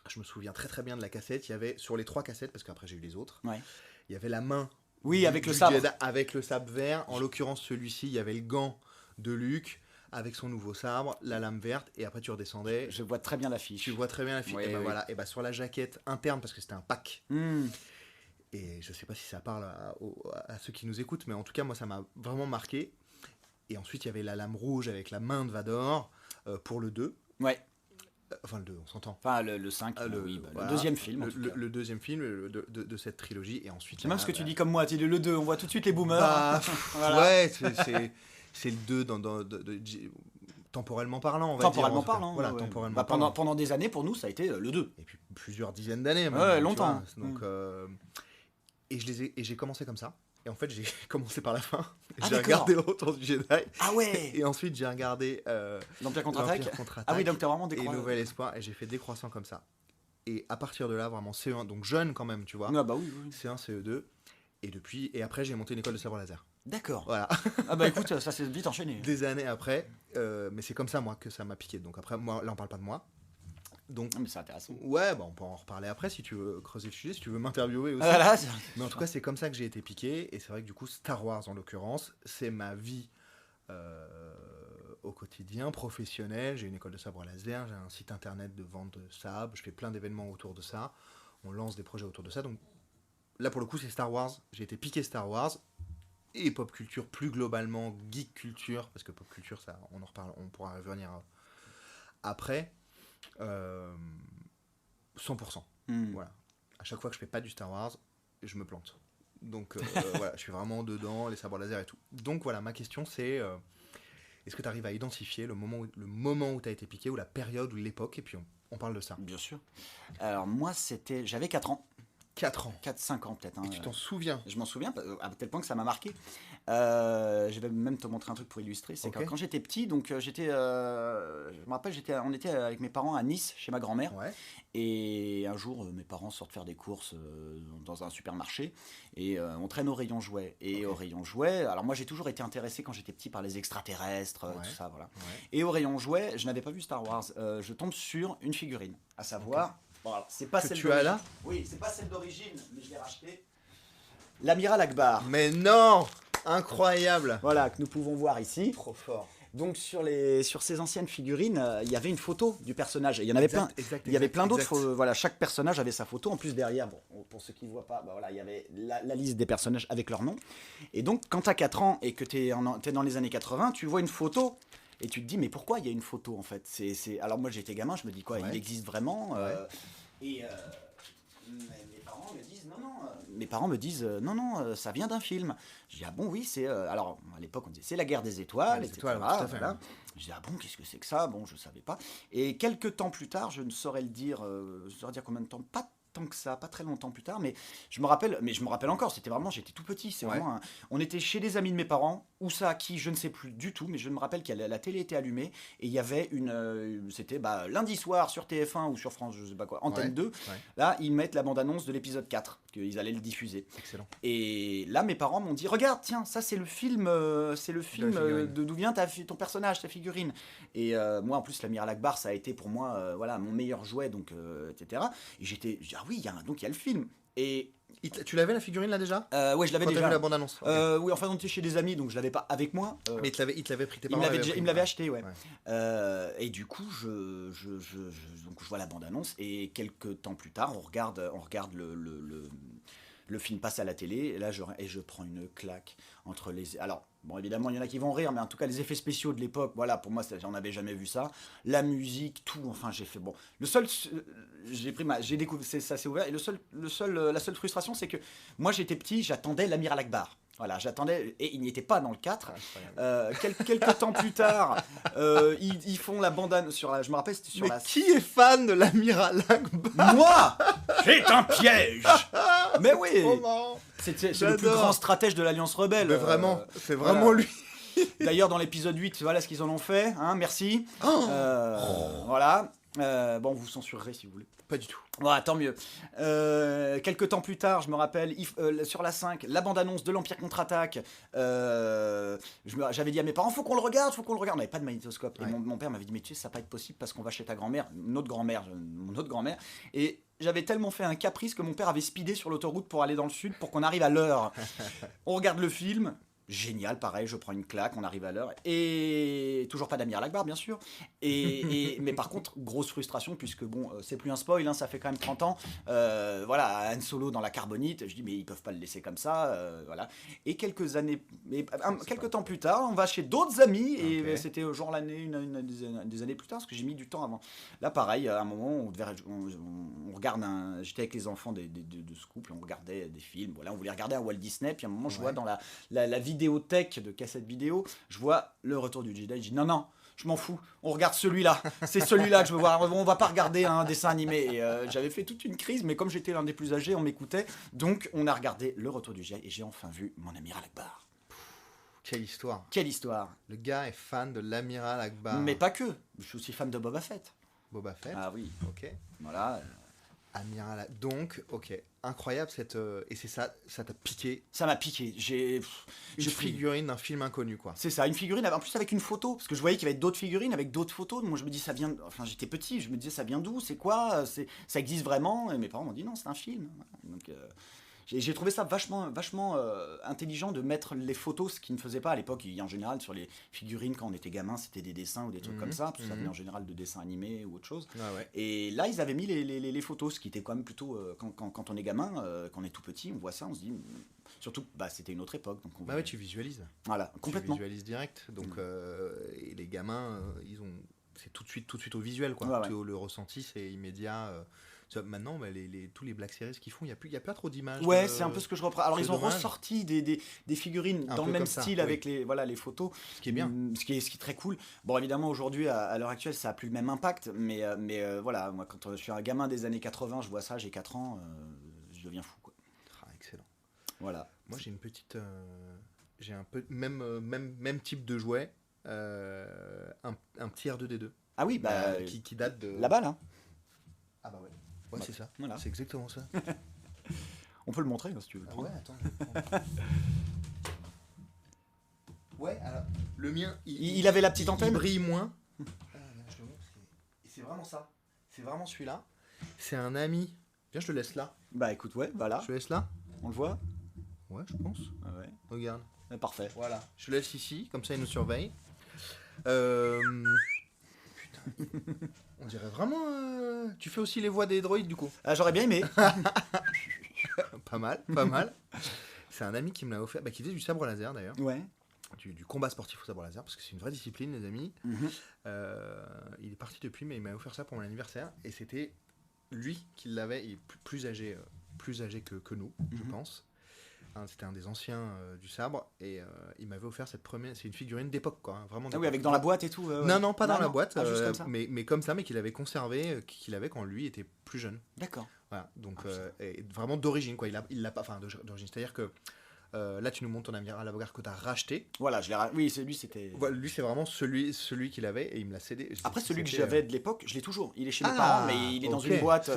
Je me souviens très très bien de la cassette. Il y avait, sur les 3 cassettes, parce qu'après j'ai eu les autres, il y avait la main. Oui, avec le sabre. Jedi, avec le sabre vert. En l'occurrence, celui-ci, il y avait le gant de Luke. Avec son nouveau sabre, la lame verte, et après tu redescendais. Je vois très bien l'affiche. Tu vois très bien l'affiche. Et voilà. Et sur la jaquette interne, parce que c'était un pack. Et je sais pas si ça parle à ceux qui nous écoutent, mais en tout cas, moi, ça m'a vraiment marqué. Et ensuite, il y avait la lame rouge avec la main de Vador pour le 2. Ouais. Enfin, le 2, on s'entend. Enfin, le 5, voilà, le deuxième film. Le deuxième film de cette trilogie. Et ensuite. C'est même ce que tu dis comme moi, tu dis le 2, on voit tout de suite les boomers. Bah, voilà. Ouais, c'est le 2 temporellement parlant, on va temporellement dire. Parlant, voilà, temporellement parlant. Pendant des années, pour nous, ça a été le 2. Et puis plusieurs dizaines d'années. Longtemps. Donc, et j'ai commencé comme ça. Et en fait, j'ai commencé par la fin. J'ai d'accord. regardé le Retour du Jedi. Ah ouais. Et ensuite, j'ai regardé l'Empire contre-attaque. Ah oui, donc t'as vraiment décroissant. Et Nouvel Espoir. Et j'ai fait décroissant comme ça. Et à partir de là, vraiment CE1, donc jeune quand même, tu vois. Ah bah oui. CE1, CE2. Et après, j'ai monté une école de sabre laser. D'accord. Voilà. Ah bah écoute, ça s'est vite enchaîné. Des années après, mais c'est comme ça, moi, que ça m'a piqué. Donc après, moi, là, on parle pas de moi. Donc, mais c'est intéressant. Ouais, on peut en reparler après si tu veux creuser le sujet, si tu veux m'interviewer aussi. Voilà. Mais en tout cas, c'est comme ça que j'ai été piqué. Et c'est vrai que du coup, Star Wars, en l'occurrence, c'est ma vie au quotidien, professionnelle. J'ai une école de sabre laser, j'ai un site internet de vente de sabre, je fais plein d'événements autour de ça. On lance des projets autour de ça. Donc là, pour le coup, c'est Star Wars. J'ai été piqué Star Wars. Et pop culture plus globalement, geek culture, parce que pop culture, ça, on en reparle, on pourra revenir après. 100%. Voilà. À chaque fois que je fais pas du Star Wars, je me plante. Donc voilà, je suis vraiment dedans, les sabres laser et tout. Donc voilà, ma question c'est est-ce que tu arrives à identifier le moment où tu as été piqué, ou la période, ou l'époque, et puis on parle de ça. Bien sûr. Alors moi, j'avais 4 ans. 4 ans. 4-5 ans peut-être. Hein. Et tu t'en souviens? Je m'en souviens, à tel point que ça m'a marqué. Je vais même te montrer un truc pour illustrer. C'est que quand j'étais petit, donc je me rappelle, on était avec mes parents à Nice, chez ma grand-mère. Ouais. Et un jour, mes parents sortent faire des courses dans un supermarché. Et on traîne au rayon jouets. Et au rayon jouets, alors moi j'ai toujours été intéressé quand j'étais petit par les extraterrestres, tout ça, voilà. Ouais. Et au rayon jouets, je n'avais pas vu Star Wars. Je tombe sur une figurine, à savoir Bon, alors, c'est pas Que celle tu as là? Oui, c'est pas celle d'origine, mais je l'ai rachetée. L'Amiral Akbar. Mais non! Incroyable! Voilà, que nous pouvons voir ici. Trop fort. Donc sur ces anciennes figurines, il y avait une photo du personnage. Et il y en avait plein. Il y avait plein d'autres. Voilà, chaque personnage avait sa photo. En plus derrière, bon, pour ceux qui ne voient pas, bah voilà, il y avait la liste des personnages avec leur nom. Et donc quand tu as 4 ans et que tu es dans les années 80, tu vois une photo. Et tu te dis, mais pourquoi il y a une photo en fait? Alors moi j'étais gamin, je me dis quoi, il existe vraiment Et mes parents me disent, non, ça vient d'un film. Je dis, ah bon, oui, c'est... alors à l'époque on disait, c'est la guerre des étoiles, etc. Tout à fait. Voilà. Je dis, ah bon, qu'est-ce que c'est que ça? Bon, je savais pas. Et quelques temps plus tard, je ne saurais le dire, je saurais dire combien de temps, pas tant que ça, pas très longtemps plus tard, mais je me rappelle encore, c'était vraiment, j'étais tout petit, c'est vraiment on était chez des amis de mes parents, où ça, qui, je ne sais plus du tout, mais je me rappelle que la télé était allumée, et il y avait c'était lundi soir sur TF1 ou sur France, je sais pas quoi, Antenne 2, là, ils mettent la bande-annonce de l'épisode 4, qu'ils allaient le diffuser. Excellent. Et là, mes parents m'ont dit, regarde, tiens, ça c'est le film d'où vient ton personnage, ta figurine. Et moi, en plus, l'Amiral Akbar, ça a été pour moi, mon meilleur jouet, donc, etc. Et j'ai dit, ah oui, il y a le film. Et tu l'avais la figurine là déjà? Ouais, je l'avais déjà. Quand t'as vu la bande-annonce? Oui, enfin, on était chez des amis, donc je l'avais pas avec moi. Mais il te l'avait pris, tes il parents me l'avait acheté, ouais. Et du coup, donc je vois la bande-annonce, et quelques temps plus tard, on regarde le film passe à la télé, et là, je prends une claque entre les... Alors, bon, évidemment, il y en a qui vont rire, mais en tout cas, les effets spéciaux de l'époque, voilà, pour moi, j'en avais jamais vu ça. La musique, tout, enfin, j'ai fait... Bon, j'ai découvert, ça s'est ouvert, et la seule frustration, c'est que moi, j'étais petit, j'attendais l'Amiral Akbar. Voilà, j'attendais, et il n'y était pas dans le 4. Quelques temps plus tard, ils font la bande-annonce je me rappelle, c'était sur Mais qui est fan de l'Amiral Akbar? Moi! C'est un piège! Mais oui! Comment? C'est le plus grand stratège de l'Alliance Rebelle. Mais vraiment, c'est vraiment lui. D'ailleurs, dans l'épisode 8, voilà ce qu'ils en ont fait, hein, merci. Voilà. Bon, vous censurerez si vous voulez. Pas du tout. Voilà, tant mieux. Quelques temps plus tard, je me rappelle, sur la 5, la bande-annonce de l'Empire contre-attaque. J'avais dit à mes parents, faut qu'on le regarde. On n'avait pas de magnétoscope. Et mon père m'avait dit, mais tu sais, ça va pas être possible parce qu'on va chez ta grand-mère, mon autre grand-mère. Et j'avais tellement fait un caprice que mon père avait speedé sur l'autoroute pour aller dans le sud pour qu'on arrive à l'heure. On regarde le film. Génial, pareil, je prends une claque, on arrive à l'heure. Et toujours pas d'Amiral Akbar, bien sûr. Mais par contre, grosse frustration, puisque bon, c'est plus un spoil, hein, ça fait quand même 30 ans. Voilà, Han Solo dans la carbonite, je dis, mais ils peuvent pas le laisser comme ça. Voilà. Et quelques temps plus tard, on va chez d'autres amis, et c'était genre l'année, des années plus tard, parce que j'ai mis du temps avant. Là, pareil, à un moment, on regarde j'étais avec les enfants de ce couple, on regardait des films, voilà, on voulait regarder un Walt Disney, puis à un moment, je vois dans la vidéothèque de cassettes vidéo, je vois le Retour du Jedi, je dis non, je m'en fous, on regarde celui-là, c'est celui-là que je veux voir, on va pas regarder un dessin animé. Et j'avais fait toute une crise, mais comme j'étais l'un des plus âgés, on m'écoutait, donc on a regardé le Retour du Jedi, et j'ai enfin vu mon Amiral Akbar. Quelle histoire. Quelle histoire. Le gars est fan de l'Amiral Akbar. Mais pas que, je suis aussi fan de Boba Fett. Boba Fett. Ah oui. Ok. Voilà. Amiral. Donc, ok, incroyable et c'est ça t'a piqué. Ça m'a piqué. J'ai figurine d'un film inconnu, quoi. C'est ça, une figurine, en plus avec une photo, parce que je voyais qu'il y avait d'autres figurines avec d'autres photos. Moi, je me dis, ça vient. Enfin, j'étais petit, je me disais, ça vient d'où? C'est quoi? Ça existe vraiment? Et mes parents m'ont dit, non, c'est un film. Donc, j'ai trouvé ça vachement intelligent de mettre les photos, ce qu'ils ne faisaient pas à l'époque. En général, sur les figurines, quand on était gamin, c'était des dessins ou des trucs comme ça, parce que ça venait en général de dessins animés ou autre chose. Ah ouais. Et là, ils avaient mis les photos, ce qui était quand même plutôt... quand on est gamin, quand on est tout petit, on voit ça, on se dit... Surtout, c'était une autre époque. Donc ouais, tu visualises. Voilà, complètement. Tu visualises direct. Donc, et les gamins, c'est tout de suite au visuel, quoi. Ouais. Le ressenti, c'est immédiat. Maintenant, tous les Black Series qu'ils font, il n'y a pas trop d'images. Ouais, c'est un peu ce que je reprends. Alors, ils ont ressorti des figurines dans le même style avec les photos. Ce qui est bien. Ce qui est très cool. Bon, évidemment, aujourd'hui, à l'heure actuelle, ça n'a plus le même impact. Mais voilà, moi, quand je suis un gamin des années 80, je vois ça, j'ai 4 ans, je deviens fou, quoi. Excellent. Voilà. Moi, j'ai une petite... j'ai un peu... Même type de jouet. Un petit R2D2. Ah oui, qui date de... Là-bas, là. Ah bah ouais. Ouais, c'est ça. Voilà. C'est exactement ça. On peut le montrer, si tu veux. Ouais, attends. Ouais, alors, le mien... Il avait la petite antenne. Il brille moins. Je te montre. C'est vraiment ça. C'est vraiment celui-là. C'est un ami. Viens, je te laisse là. Bah écoute, ouais, voilà. Je te laisse là. On le voit. Ouais, je pense. Ah ouais. Regarde. Parfait. Voilà. Je te laisse ici, comme ça il nous surveille. Putain. On dirait vraiment. Tu fais aussi les voix des droïdes du coup. Ah, j'aurais bien aimé. Pas mal, pas mal. C'est un ami qui me l'a offert, qui faisait du sabre laser d'ailleurs. Ouais. Du combat sportif au sabre laser, parce que c'est une vraie discipline, les amis. Il est parti depuis, mais il m'a offert ça pour mon anniversaire. Et c'était lui qui l'avait. Il est plus âgé que nous, je pense. C'était un des anciens du sabre. Et il m'avait offert cette première. C'est une figurine d'époque, quoi. Vraiment Ah oui, avec dans la boîte et tout. Ouais. Non, pas dans la boîte. Juste comme ça. Mais comme ça, mais qu'il avait conservé, qu'il avait quand lui était plus jeune. D'accord. Voilà, donc et vraiment d'origine, quoi. Il l'a pas, enfin d'origine, c'est-à-dire que là tu nous montres ton amiral Avogar que tu as racheté. Voilà, oui, c'est lui, c'était. Voilà, lui c'est vraiment celui qu'il avait et il me l'a cédé. Après celui que j'avais de l'époque, je l'ai toujours. Il est chez mes parents, mais il est dans une boîte.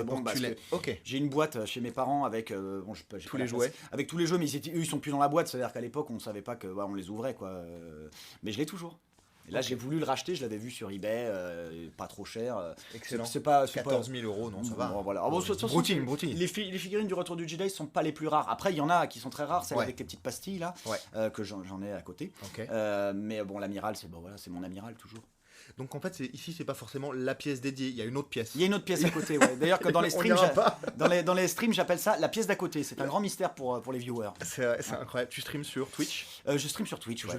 J'ai une boîte chez mes parents avec tous les jouets. Avec tous les jeux, mais eux ils sont plus dans la boîte, c'est-à-dire qu'à l'époque on savait pas que on les ouvrait quoi. Mais je l'ai toujours. Et là, j'ai voulu le racheter, je l'avais vu sur eBay, pas trop cher. Excellent. C'est pas 14 000 €, non, ça va. Bon, voilà. Broutine. Les figurines du Retour du Jedi sont pas les plus rares. Après, il y en a qui sont très rares, celles avec les petites pastilles là, que j'en ai à côté. Okay. Mais bon, l'amiral, c'est mon amiral toujours. Donc en fait, ici, c'est pas forcément la pièce dédiée, il y a une autre pièce. Il y a une autre pièce à côté, ouais. D'ailleurs, que dans les streams, dans les streams, j'appelle ça la pièce d'à côté. C'est un grand mystère pour les viewers. C'est incroyable. Tu streams sur Twitch? Je stream sur Twitch, ouais.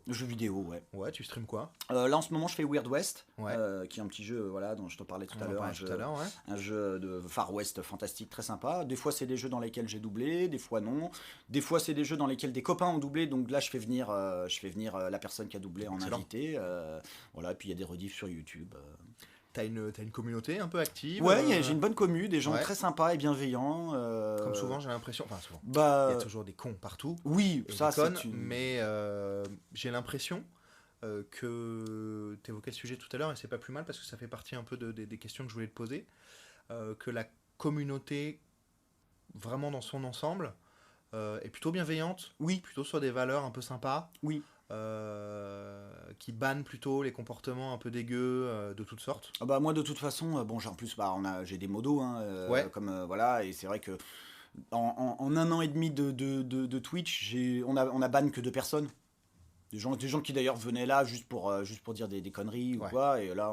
Jeux vidéo, ouais. Ouais, tu streams quoi? Là, en ce moment, je fais Weird West, ouais. Qui est un petit jeu dont je te parlais tout à l'heure. Ouais. Un jeu de Far West fantastique, très sympa. Des fois, c'est des jeux dans lesquels j'ai doublé, des fois non. Des fois, c'est des jeux dans lesquels des copains ont doublé. Donc là, je fais venir la personne qui a doublé en invité. Voilà, et puis il y a des rediffs sur YouTube. T'as une communauté un peu active? Ouais, j'ai une bonne commu, des gens très sympas et bienveillants. Comme souvent, j'ai l'impression. Enfin, souvent. Il y a toujours des cons partout. Oui, ça c'est mais j'ai l'impression que tu évoquais le sujet tout à l'heure, et c'est pas plus mal parce que ça fait partie un peu des questions que je voulais te poser. Que la communauté, vraiment dans son ensemble, est plutôt bienveillante. Oui. Plutôt sur des valeurs un peu sympas. Oui. Qui bannent plutôt les comportements un peu dégueux de toutes sortes. Moi de toute façon, en plus j'ai des modos, comme voilà, et c'est vrai que en 1 an et demi de Twitch, on a ban que 2 personnes. Des gens qui d'ailleurs venaient là juste pour dire des conneries ou quoi, et là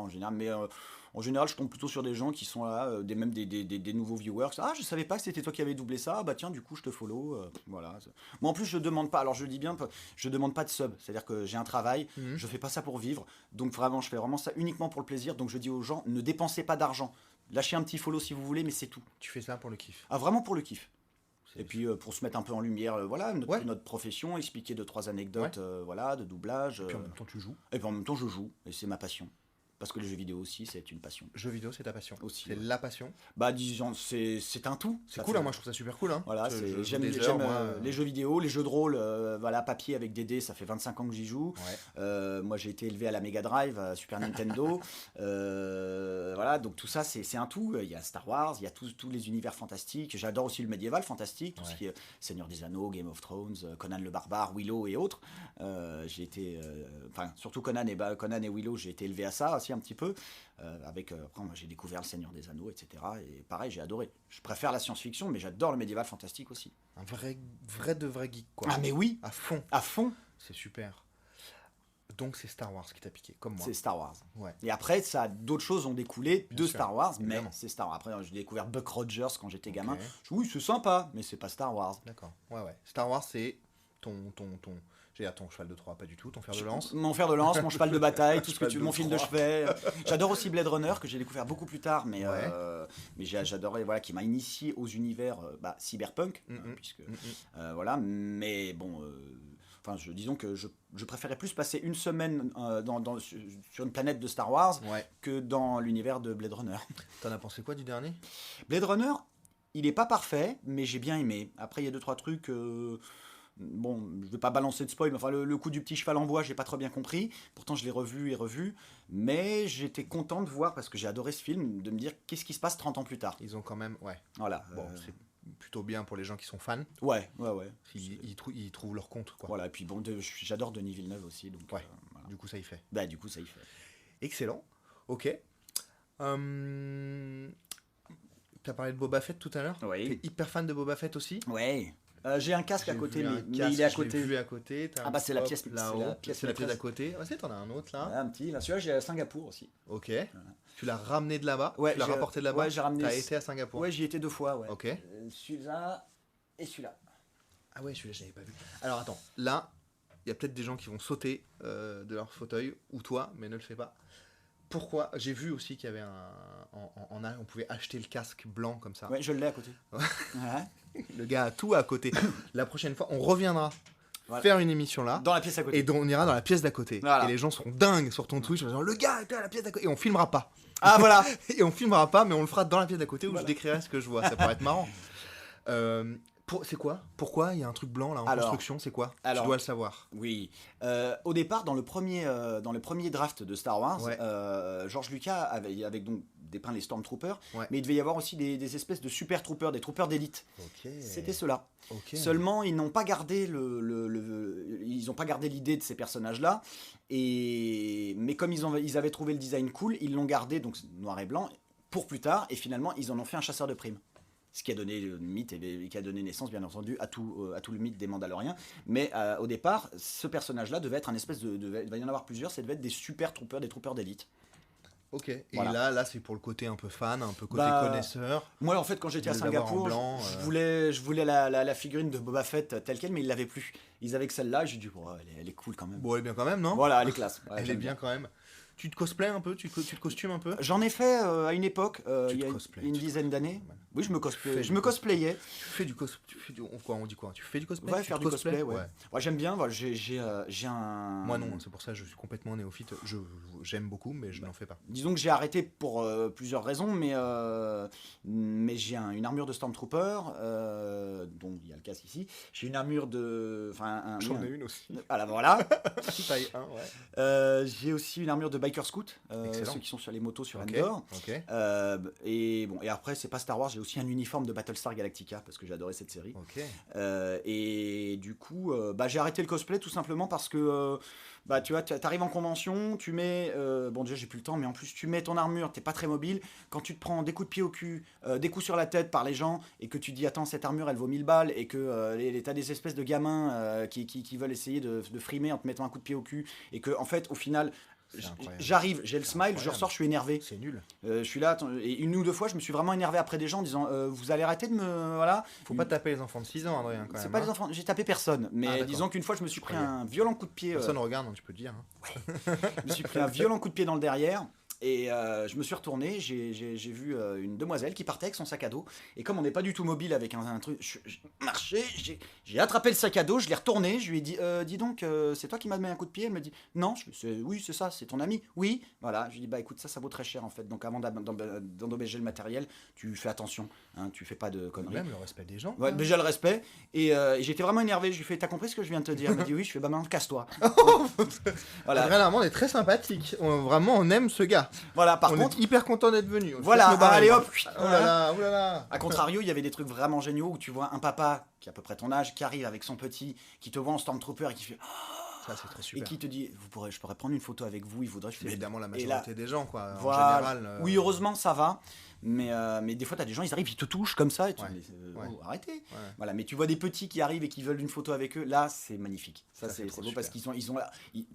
en général, je tombe plutôt sur des gens qui sont là, même des nouveaux viewers. Ah, je savais pas que c'était toi qui avais doublé ça. Bah tiens, du coup, je te follow. Voilà. Moi, en plus, je demande pas. Alors, je dis bien, je demande pas de sub. C'est-à-dire que j'ai un travail. Je fais pas ça pour vivre. Donc vraiment, je fais vraiment ça uniquement pour le plaisir. Donc, je dis aux gens, ne dépensez pas d'argent. Lâchez un petit follow si vous voulez, mais c'est tout. Tu fais ça pour le kiff? Ah, vraiment pour le kiff. Et puis pour se mettre un peu en lumière, notre profession, expliquer 2-3 anecdotes, de doublage. Et puis en même temps, tu joues. Et puis en même temps, je joue. Et c'est ma passion. Parce que les jeux vidéo aussi, c'est une passion. Jeux vidéo, c'est ta passion aussi. C'est la passion. Disons, c'est un tout. C'est cool, moi je trouve ça super cool. Voilà, j'aime les jeux vidéo, les jeux de rôle, papier avec des dés, ça fait 25 ans que j'y joue. Ouais. Moi j'ai été élevé à la Mega Drive, à Super Nintendo. Donc tout ça, c'est un tout. Il y a Star Wars, il y a tous les univers fantastiques. J'adore aussi le médiéval fantastique, tout ce qui est Seigneur des Anneaux, Game of Thrones, Conan le Barbare, Willow et autres. J'ai été, surtout Conan et Willow, j'ai été élevé à ça aussi un petit peu. Après, moi, j'ai découvert le Seigneur des Anneaux, etc. Et pareil, j'ai adoré. Je préfère la science-fiction, mais j'adore le médiéval fantastique aussi. Un vrai geek, quoi. Ah, mais oui. À fond. À fond. C'est super. Donc, c'est Star Wars qui t'a piqué, comme moi. C'est Star Wars. Ouais. Et après, d'autres choses ont découlé de Star Wars, mais c'est Star Wars. Après, j'ai découvert Buck Rogers quand j'étais gamin. Oui, c'est sympa, mais c'est pas Star Wars. D'accord. Ouais. Star Wars, c'est ton cheval de Troie, pas du tout, ton fer de lance. Mon fer de lance, mon cheval de bataille, tout ce que mon film de chevet. J'adore aussi Blade Runner, que j'ai découvre beaucoup plus tard, mais j'adorais, qui m'a initié aux univers cyberpunk, puisque mais bon, disons que je préférais plus passer une semaine sur une planète de Star Wars que dans l'univers de Blade Runner. T'en as pensé quoi du dernier? Blade Runner, il est pas parfait, mais j'ai bien aimé. Après, il y a 2-3 trucs. Je vais pas balancer de spoil, mais le coup du petit cheval en bois, j'ai pas trop bien compris. Pourtant, je l'ai revu, mais j'étais content de voir, parce que j'ai adoré ce film, de me dire qu'est-ce qui se passe 30 ans plus tard. Ils ont quand même, Voilà. Bon, c'est plutôt bien pour les gens qui sont fans. Ouais. Ils trouvent leur compte, quoi. Voilà, et puis j'adore Denis Villeneuve aussi, donc. Voilà. Du coup, ça y fait. Du coup, ça y fait. Excellent. Ok. t'as parlé de Boba Fett tout à l'heure. Oui. T'es hyper fan de Boba Fett aussi. Ouais. J'ai un casque à côté, mais il est à Je côté. l'ai vu à côté. Ah bah c'est la pièce là-haut. C'est la pièce maîtresse. à côté. Ah, t'en as un autre là. Ouais, un petit. Là, celui-là, j'ai à Singapour aussi. Ok. Tu l'as ramené de là-bas. Ouais, Tu l'as rapporté de là-bas. Ouais, j'ai ramené. T'as été à Singapour. Ouais, j'y étais 2 fois. Ouais. Ok. Celui-là et celui-là. Ah ouais, celui-là, je l'avais pas vu. Alors attends, là, il y a peut-être des gens qui vont sauter de leur fauteuil, ou toi, mais ne le fais pas. Pourquoi? J'ai vu aussi qu'il y avait on pouvait acheter le casque blanc comme ça. Ouais, je l'ai à côté. Ouais. Le gars a tout à côté. La prochaine fois, on reviendra Voilà. faire une émission là. Dans la pièce à côté. Et donc, on ira dans la pièce d'à côté. Voilà. Et les gens seront dingues sur ton Twitch. En disant, le gars était à la pièce d'à côté. Et on filmera pas. Ah voilà. Et on filmera pas, mais on le fera dans la pièce d'à côté où Voilà. je décrirai ce que je vois. Ça pourrait être marrant. C'est quoi? Pourquoi il y a un truc blanc là en construction? C'est quoi? Tu dois le savoir. Oui. Au départ, dans le premier draft de Star Wars, Ouais. George Lucas avait donc dépeint les Stormtroopers, Ouais. mais il devait y avoir aussi des espèces de super troopers, des troopers d'élite. Ok. C'était ceux-là. Ok. Seulement, ils n'ont pas gardé ils n'ont pas gardé l'idée de ces personnages-là. Mais comme ils avaient trouvé le design cool, ils l'ont gardé donc noir et blanc pour plus tard. Et finalement, ils en ont fait un chasseur de primes. Ce qui a donné le mythe et qui a donné naissance, bien entendu, à tout le mythe des Mandaloriens. Mais au départ, ce personnage-là devait être un espèce il va y en avoir plusieurs, ça devait être des super troopers, des troopers d'élite. Ok. Et Voilà. là, c'est pour le côté un peu fan, un peu côté connaisseur. Moi, en fait, quand j'étais à Vous voulez l'avoir Singapour, en blanc, je voulais la figurine de Boba Fett telle quelle, mais ils l'avaient plus. Ils avaient que celle-là, et j'ai dit, elle est cool quand même. Bon, elle est bien quand même, non? Voilà, elle est classe. Ouais, Elle est j'aime bien quand même. Tu te cosplays un peu? Tu te costumes un peu? J'en ai fait à une époque, Tu il y te a cosplays, une tu te dizaine d'années. Oui, je me fais cosplayais. Tu fais du cosplay. On dit quoi? Tu fais du cosplay? Ouais, Tu faire te du cosplay, ouais. Ouais. Ouais, j'aime bien, voilà, j'ai un... Moi non, c'est pour ça que je suis complètement néophyte. J'aime beaucoup, mais je n'en fais pas. Disons que j'ai arrêté pour plusieurs raisons, mais j'ai une armure de Stormtrooper, dont il y a le casque ici. J'ai une armure de... J'en ai une aussi. Ah là, voilà. Taille 1, ouais. J'ai aussi une armure de Biker Scout, Excellent. ceux qui sont sur les motos sur Ok, Endor. ok. Et après, c'est pas Star Wars, j'ai aussi un uniforme de Battlestar Galactica, parce que j'ai adoré cette série. Ok. Et du coup, j'ai arrêté le cosplay tout simplement parce que tu vois, t'arrives en convention, tu mets, bon déjà j'ai plus le temps, mais en plus tu mets ton armure, t'es pas très mobile, quand tu te prends des coups de pied au cul, des coups sur la tête par les gens, et que tu dis attends cette armure elle vaut 1000 balles, et que t'as des espèces de gamins qui veulent essayer de frimer en te mettant un coup de pied au cul, et que en fait au final... J'arrive, j'ai le smile, je ressors, je suis énervé. C'est nul. Je suis là, et une ou deux fois, je me suis vraiment énervé après des gens en disant vous allez arrêter de me. Voilà. Faut pas taper les enfants de 6 ans, Adrien, quand même. C'est pas les enfants, j'ai tapé personne, mais d'accord. disons qu'une fois, je me suis pris Très bien. un violent coup de pied. Personne regarde, hein, tu peux le dire. Hein. Je me suis pris un violent coup de pied dans le derrière. Et je me suis retourné, j'ai vu une demoiselle qui partait avec son sac à dos. Et comme on n'est pas du tout mobile avec un truc, je marchais, j'ai attrapé le sac à dos, je l'ai retourné, je lui ai dit dis donc, c'est toi qui m'as mis un coup de pied? Elle me dit non, oui, c'est ça, c'est ton ami. Oui, voilà. Je lui ai dit bah écoute, ça vaut très cher en fait. Donc avant d'endommager le matériel, tu fais attention, hein, tu fais pas de conneries. Même le respect des gens. Ouais, déjà le respect. Et j'étais vraiment énervé. Je lui ai fait t'as compris ce que je viens de te dire? Elle m'a dit oui. Je fais bah maintenant casse-toi. Voilà. Adrien Lamande est très sympathique. Vraiment, on aime ce gars. Voilà, par on contre. est hyper content d'être venu. Voilà, allez hop. Oh là là, oh là là. A contrario, il y avait des trucs vraiment géniaux où tu vois un papa qui a à peu près ton âge, qui arrive avec son petit, qui te voit en Stormtrooper et qui fait Ça, c'est très et super. qui te dit je pourrais prendre une photo avec vous, il voudrait. C'est évidemment la Et là, majorité des gens, quoi. voilà. En général. Oui, heureusement, ça va. Mais des fois, tu as des gens, ils arrivent, ils te touchent comme ça. Et tu Ouais. dis, Ouais. arrêtez. Ouais. Voilà, mais tu vois des petits qui arrivent et qui veulent une photo avec eux. Là, c'est magnifique. Ça, c'est trop beau parce super. qu'ils ont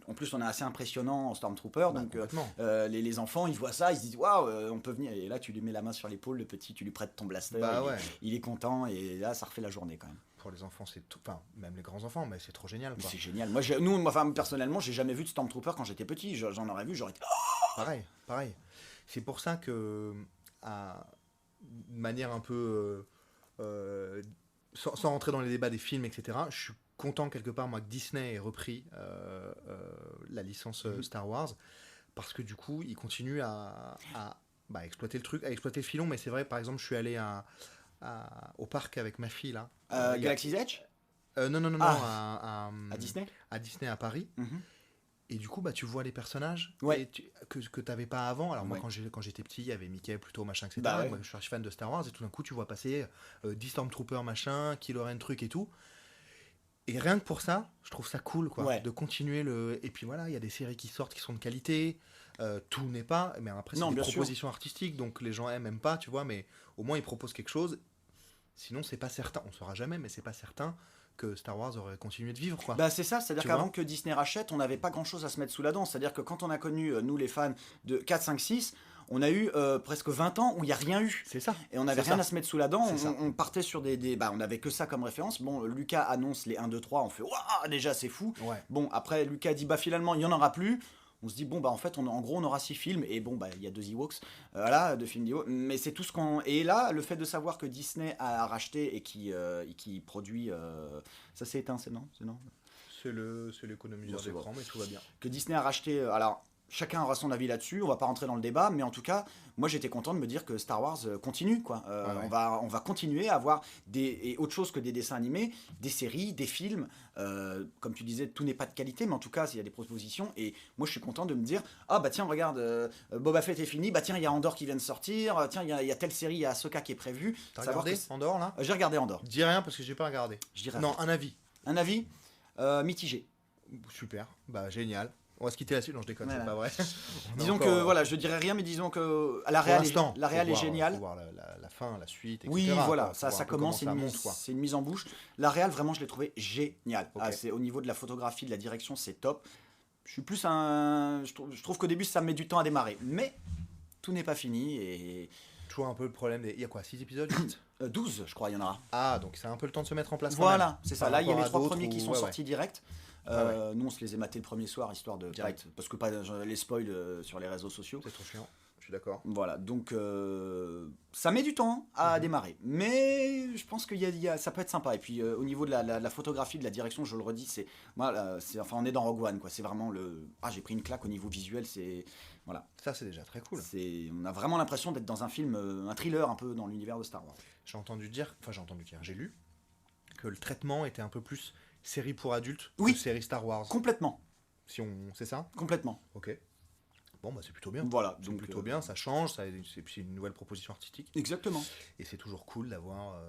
en plus, on est assez impressionnant en Stormtrooper. Bah, donc, complètement. les enfants, ils voient ça, ils se disent waouh, on peut venir. Et là, tu lui mets la main sur l'épaule, le petit, tu lui prêtes ton blaster. Bah ouais. Il est content et là, ça refait la journée quand même. Pour les enfants, c'est tout. Enfin, même les grands enfants, mais c'est trop génial, quoi. C'est génial. Moi, personnellement, j'ai jamais vu de Stormtrooper quand j'étais petit. J'en aurais vu, j'aurais été. Pareil. C'est pour ça que, de manière un peu, sans rentrer dans les débats des films, etc., je suis content quelque part, moi, que Disney ait repris la licence Star Wars, parce que du coup, ils continuent à exploiter le truc, à exploiter le filon. Mais c'est vrai, par exemple, je suis allé au parc avec ma fille, là. Galaxy's Edge Non, à à Disney. À Disney à Paris. Mhm. Et du coup, tu vois les personnages Ouais. que tu n'avais pas avant. Alors moi, Ouais. quand j'étais petit, il y avait Mickey, plutôt, machin, etc. Bah ouais. Moi, je suis fan de Star Wars, et tout d'un coup, tu vois passer 10 Stormtroopers, machin, Kylo Ren, truc et tout. Et rien que pour ça, je trouve ça cool, quoi, Ouais. de continuer le... Et puis voilà, il y a des séries qui sortent qui sont de qualité. Tout n'est pas, mais après c'est Non, des bien sûr. propositions artistiques, donc les gens aiment pas, tu vois, mais au moins ils proposent quelque chose. Sinon c'est pas certain, on saura jamais, mais c'est pas certain que Star Wars aurait continué de vivre, quoi. Bah c'est ça, c'est-à-dire Tu qu'avant vois que Disney rachète, on n'avait pas grand-chose à se mettre sous la dent. C'est-à-dire que quand on a connu, nous les fans de 4, 5, 6, on a eu presque 20 ans où il n'y a rien eu. C'est ça. Et on n'avait C'est rien ça. à se mettre sous la dent, C'est ça. on partait sur bah, on n'avait que ça comme référence. Bon, Lucas annonce les 1, 2, 3, on fait waouh, déjà c'est fou. Ouais. Bon, après Lucas dit bah finalement il n'y en aura plus. On se dit bon bah en fait en gros on aura 6 films et bon bah il y a 2 Ewoks, voilà, 2 films d'Ewoks, mais c'est tout ce qu'on. Et là le fait de savoir que Disney a racheté et qui produit, ça s'est éteint, c'est non. C'est l'économiseur Bon, c'est d'écran, mais tout va bien. Que Disney a racheté. Alors, chacun aura son avis là-dessus, on va pas rentrer dans le débat, mais en tout cas, moi j'étais content de me dire que Star Wars continue, quoi. Ouais. On va continuer à avoir et autre chose que des dessins animés, des séries, des films. Comme tu disais, tout n'est pas de qualité, mais en tout cas, il y a des propositions. Et moi je suis content de me dire, ah bah tiens, regarde, Boba Fett est fini, bah tiens, il y a Andor qui vient de sortir, tiens, il y a telle série, il y a Ahsoka qui est prévue. T'as Savoir regardé que- Andorre là J'ai regardé Andor. Dis rien parce que j'ai pas regardé. Je dirais Non, un avis. un avis mitigé. Super, bah génial. On va se quitter là-dessus, non je déconne, Voilà. c'est pas vrai. On a Disons encore, que, voilà, je dirais rien, mais disons que la pour réal l'instant, la réal faut est voir- géniale. faut voir la fin, la suite, etc. Oui, voilà, quoi. Faut ça voir un peu commence, comment ça monte, quoi. c'est une mise en bouche. La réal, vraiment, je l'ai trouvé génial. Ok. Ah, c'est au niveau de la photographie, de la direction, c'est top. Je suis plus un, je trouve qu'au début, ça met du temps à démarrer, mais tout n'est pas fini et Toujours un peu le problème des. Il y a quoi, 6 épisodes 8 12, je crois, il y en aura. Ah, donc c'est un peu le temps de se mettre en place. quand Voilà, même. c'est ça. Par Là, il y a rapport les à 3 d'autres premiers qui où- sont ouais, sortis direct. Ah Nous, on se les a matés le premier soir, histoire de Direct. parce que pas les spoils sur les réseaux sociaux. C'est trop chiant, je suis d'accord. Voilà, donc ça met du temps à démarrer, mais je pense ça peut être sympa. Et puis au niveau de la photographie, de la direction, je le redis, enfin on est dans Rogue One, quoi. C'est vraiment j'ai pris une claque au niveau visuel, voilà, Ça, c'est déjà très cool. on a vraiment l'impression d'être dans un film, un thriller un peu dans l'univers de Star Wars. J'ai lu que le traitement était un peu plus série pour adultes Oui. que série Star Wars. Complètement, C'est ça complètement. Ok. Bon, bah c'est plutôt bien. Voilà, C'est donc plutôt bien, ça change, c'est une nouvelle proposition artistique. Exactement. Et c'est toujours cool d'avoir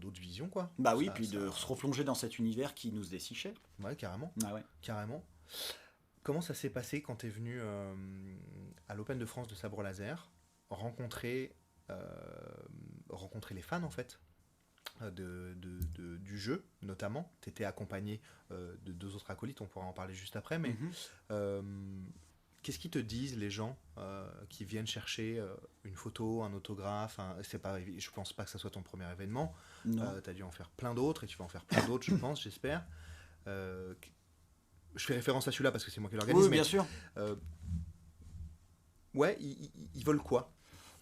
d'autres visions, quoi. Bah oui, Ça- puis de se replonger dans cet univers qui nous est si cher. Ouais, carrément. Ah ouais. Carrément. Comment ça s'est passé quand t'es venu à l'Open de France de Sabre Laser rencontrer les fans, en fait, du jeu, notamment. T'étais accompagné de 2 autres acolytes, on pourra en parler juste après, mais Mhm. qu'est-ce qu'ils te disent, les gens qui viennent chercher une photo, un autographe je pense pas que ça soit ton premier événement. Non. Tu as dû en faire plein d'autres et tu vas en faire plein d'autres, je pense, j'espère. Je fais référence à celui-là parce que c'est moi qui l'organise. Oui, mais, bien sûr. ouais, ils veulent quoi?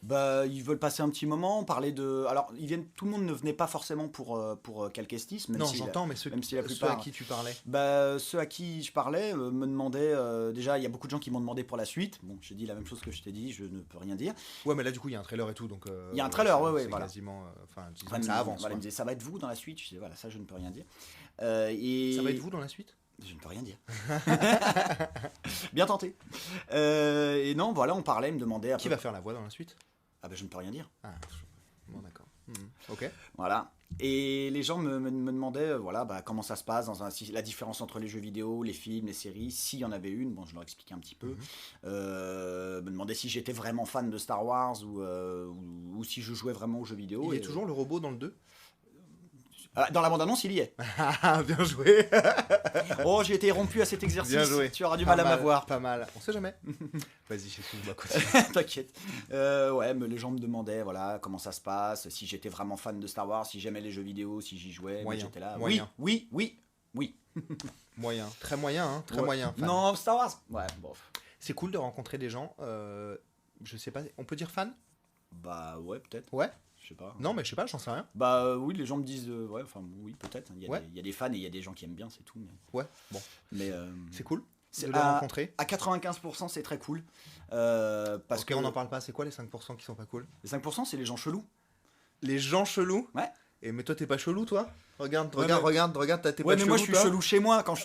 Bah, ils veulent passer un petit moment, parler de. Alors, tout le monde ne venait pas forcément pour Calquestis, même Non, si j'entends, mais ceux même si la ceux plupart- à qui tu parlais. Bah, ceux à qui je parlais me demandaient. Déjà, il y a beaucoup de gens qui m'ont demandé pour la suite. Bon, j'ai dit la même chose que je t'ai dit, je ne peux rien dire. Ouais, mais là, du coup, il y a un trailer et tout. Donc, Il y a un trailer, ouais, c'est voilà. quasiment. Enfin, disons Voilà, que ça avance. voilà, quoi. ils me disaient, ça va être vous dans la suite. Je disais, voilà, ça, je ne peux rien dire. Et... Ça va être vous dans la suite? Je ne peux rien dire. Bien tenté. Et non, voilà, on parlait, ils me demandaient. Qui va faire la voix dans la suite? Ah, bah, je ne peux rien dire. Ah, bon, d'accord. Ok. Voilà. Et les gens me demandaient voilà, bah, comment ça se passe, la différence entre les jeux vidéo, les films, les séries, s'il y en avait une. Bon, je leur expliquais un petit peu. Me demandaient si j'étais vraiment fan de Star Wars ou si je jouais vraiment aux jeux vidéo. Il y a toujours le robot dans le 2? Dans la bande-annonce, il y est. Ah, bien joué. Oh, j'ai été rompu à cet exercice. Bien joué. Tu auras du Pas mal à mal, m'avoir. Pas mal. On sait jamais. Vas-y, c'est tout. Bah, T'inquiète. Ouais, mais les gens me demandaient voilà, comment ça se passe, si j'étais vraiment fan de Star Wars, si j'aimais les jeux vidéo, si j'y jouais. Moi, Moyen. j'étais là. Moyen. Oui. moyen. Très moyen, hein. Très Ouais. moyen. fan. Non, Star Wars. Ouais, bof. C'est cool de rencontrer des gens. Je sais pas, on peut dire fan? Bah ouais, peut-être. Ouais. Je sais pas. Non, mais je sais pas, j'en sais rien. Bah oui, les gens me disent ouais, enfin oui, peut-être. Il y a Ouais. il y a des fans et il y a des gens qui aiment bien, c'est tout. Ouais, bon. Mais C'est cool c'est de les rencontrer. à 95%, c'est très cool. Parce Ok, que on n'en parle pas. C'est quoi les 5% qui sont pas cool? les 5%, c'est les gens chelous. Les gens chelous? Ouais. Et mais toi, t'es pas chelou, toi? Regarde, Ouais, t'es Ouais, pas mais chelou, moi je suis toi chelou chez moi. Quand je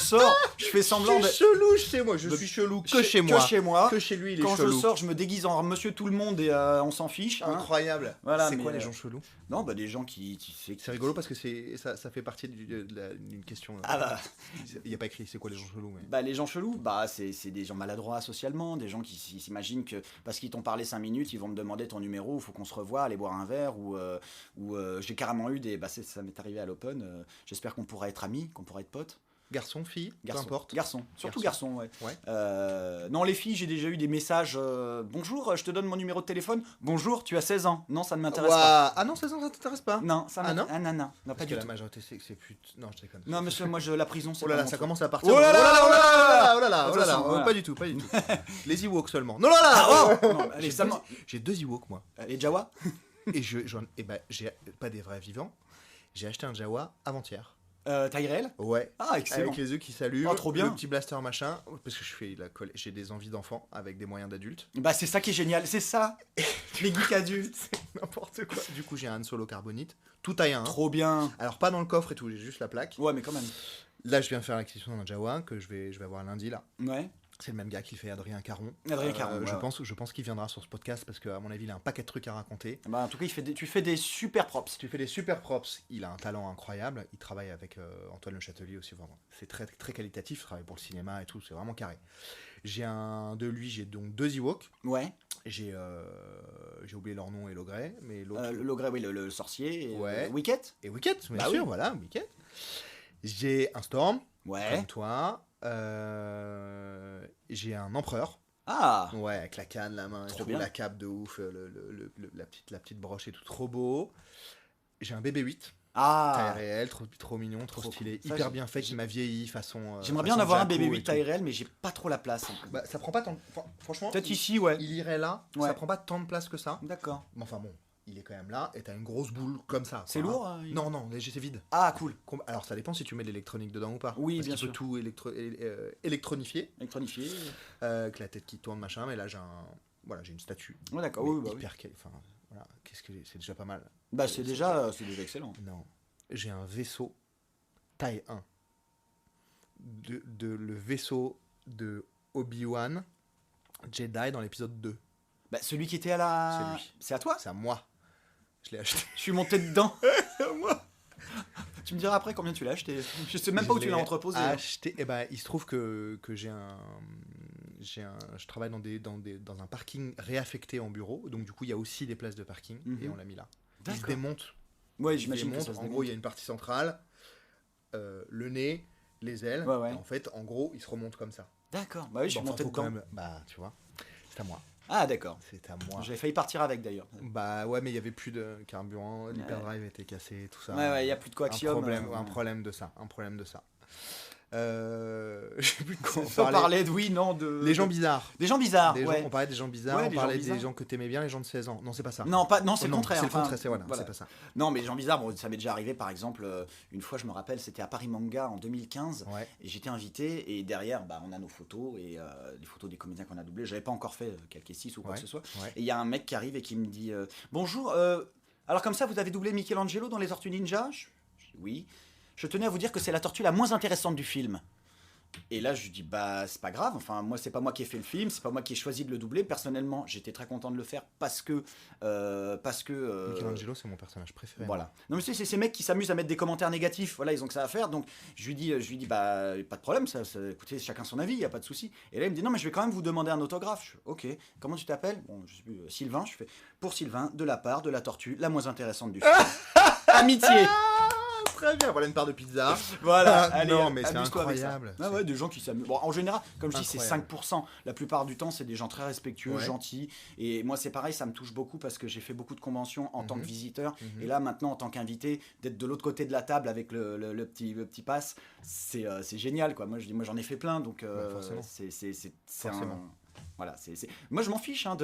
sors, je fais semblant Je de. suis chelou chez moi, je suis chelou que chez moi. Que chez moi. Que chez lui, il est Quand chelou. je sors, je me déguise en monsieur tout le monde et on s'en fiche. Hein. Incroyable. Voilà, C'est mais, quoi les gens chelous? Non, bah des gens qui C'est rigolo parce que ça fait partie d'une question. Ah bah. Il n'y a pas écrit c'est quoi les gens chelous. Mais... Bah les gens chelous, bah c'est des gens maladroits socialement, des gens qui s'imaginent que parce qu'ils t'ont parlé 5 minutes, ils vont me demander ton numéro, il faut qu'on se revoie, aller boire un verre ou j'ai carrément eu des ça m'est arrivé à l'Open, j'espère qu'on pourra être amis, qu'on pourra être potes. Garçon, fille, peu importe. Garçon, surtout garçon, ouais. Ouais. Non, les filles, j'ai déjà eu des messages bonjour, je te donne mon numéro de téléphone. Bonjour, tu as 16 ans. Non, ça ne m'intéresse pas. Ah non, 16 ans, ça t'intéresse pas? Non, ça non. Ah non, pas Parce du que tout. la majorité, c'est plus. Non, je déconne. Non, monsieur, moi, la prison, c'est Oh là pas là, mon ça truc. commence à partir. Oh là là, oh là là, voilà. pas du tout. Les Ewoks seulement. Non, là là. Oh non, allez, J'ai 2 Ewoks, moi. Les Jawa. Et j'ai pas des vrais vivants. J'ai acheté un Jawa avant-hier. Taille réelle. Ouais. Ah, excellent. Avec les œufs qui s'allument. Oh, trop bien. Le petit blaster machin. Parce que j'ai des envies d'enfant avec des moyens d'adulte. Bah, c'est ça qui est génial, c'est ça. Les geeks adultes. N'importe quoi. Du coup, j'ai un Han Solo carbonite. Tout taille 1. Trop bien. Alors, pas dans le coffre et tout, j'ai juste la plaque. Ouais, mais quand même. Là, je viens faire l'acquisition d'un Jawa que je vais avoir lundi là. Ouais. C'est le même gars qui le fait, Adrien Caron. Adrien Caron, ouais. Je pense qu'il viendra sur ce podcast parce qu'à mon avis, il a un paquet de trucs à raconter. Bah, en tout cas, tu fais des super props. Tu fais des super props. Il a un talent incroyable. Il travaille avec Antoine Le Châtelier aussi, vraiment. C'est très, très qualitatif. Il travaille pour le cinéma et tout. C'est vraiment carré. J'ai donc 2 Ewoks. Ouais. J'ai oublié leur nom et Logray, mais l'autre. Logray, oui, le sorcier. Et Ouais. Wicket. Et Wicket, bien Bah sûr, oui. voilà, Wicket. J'ai un Storm, Ouais. comme toi. J'ai un Empereur. Ah. Ouais, avec la canne, la main, et Trop tout, bien. la cape de ouf, la petite broche et tout, trop beau. J'ai un BB-8, taille Ah. réelle, trop mignon, trop Trop stylé, cool. Ça, hyper bien fait, qui m'a vieilli façon. J'aimerais bien en façon avoir un Jaco et BB-8 tout. taille réelle, mais j'ai pas trop la place. Bah, ça prend pas tant. Franchement, Peut-être ici, ouais. il irait là, Ouais. ça prend pas tant de place que ça. D'accord. Mais enfin bon, il est quand même là, et t'as une grosse boule comme ça. C'est quoi, lourd hein. hein, Non, léger, c'est vide. Ah, cool. Alors ça dépend si tu mets de l'électronique dedans ou pas. Oui, Parce bien qu'il peut sûr. tout électronifier, Électronifié. avec la tête qui tourne, machin, mais là j'ai une statue. Ouais, d'accord. Mais Oui, bah, oui. hyper enfin, voilà, c'est déjà pas mal. Bah, c'est déjà excellent. Non, j'ai un vaisseau taille 1. Le vaisseau de Obi-Wan Jedi dans l'épisode 2. Bah, celui qui était à la. C'est lui. C'est à toi. C'est à moi. Je l'ai acheté. Je suis monté dedans. Moi. Tu me diras après combien tu l'as acheté. Je sais même pas où tu l'as entreposé. hein. Acheté. Et ben, il se trouve que j'ai je travaille dans un parking réaffecté en bureau, donc du coup il y a aussi des places de parking et on l'a mis là. Il se D'accord. démonte. Ouais, Il se j'imagine que démonte. ça se En gros, démonte. il y a une partie centrale, le nez, les ailes. Ouais, ouais. Et en fait, en gros, il se remonte comme ça. D'accord. Bah oui, je suis Bon, enfin, monté faut dedans. quand même- Bah, tu vois, c'est à moi. Ah, d'accord. C'est à moi. J'avais failli partir avec d'ailleurs. Bah ouais, mais il y avait plus de carburant, l'hyperdrive était cassé, tout ça. Ouais, il y a plus de coaxium. Un problème de ça. Je sais plus de quoi on Faut parlait. parler de oui, non, de. Les gens bizarres. Des gens bizarres. Des gens- ouais. on parlait des gens bizarres, Ouais, on des parlait gens des bizarres. gens que t'aimais bien, les gens de 16 ans. Non, c'est pas ça. Non, non, c'est le contraire. C'est le enfin, contraire, c'est voilà, voilà. c'est pas ça. Non, mais les gens bizarres, bon, ça m'est déjà arrivé par exemple, une fois je me rappelle, c'était à Paris Manga en 2015, Ouais. et j'étais invité, et derrière, bah, on a nos photos, et les photos des comédiens qu'on a doublés, j'avais pas encore fait Calqué 6 ou quoi Ouais, que ce soit, ouais. et il y a un mec qui arrive et qui me dit bonjour, alors comme ça vous avez doublé Michelangelo dans Les Tortues Ninja Je dis oui. Je tenais à vous dire que c'est la tortue la moins intéressante du film. Et là, je lui dis, bah, c'est pas grave. Enfin, moi, c'est pas moi qui ai fait le film, c'est pas moi qui ai choisi de le doubler. Personnellement, j'étais très content de le faire parce que. Michelangelo, c'est mon personnage préféré. Voilà. Non, mais c'est ces mecs qui s'amusent à mettre des commentaires négatifs. Voilà, ils ont que ça à faire. Donc, je lui dis, bah, pas de problème. Écoutez, chacun son avis, y a pas de souci. Et là, il me dit, non, mais je vais quand même vous demander un autographe. Je fais, ok. Comment tu t'appelles? Bon, je sais plus, Sylvain. Je fais, pour Sylvain, de la part de la tortue, la moins intéressante du film. Amitié. Très bien, voilà une part de pizza. Voilà, Ah, allez, non, mais c'est amuse-toi avec ça. incroyable. Ah ouais, des gens qui s'amusent. Bon, en général, comme je dis, c'est Incroyable. 5%. La plupart du temps, c'est des gens très respectueux, Ouais. gentils. Et moi, c'est pareil, ça me touche beaucoup parce que j'ai fait beaucoup de conventions en tant que visiteur. Mhm. Et là, maintenant, en tant qu'invité, d'être de l'autre côté de la table avec le petit pass, c'est génial, quoi. Moi, moi, j'en ai fait plein, donc forcément. c'est Forcément. voilà, moi je m'en fiche, hein,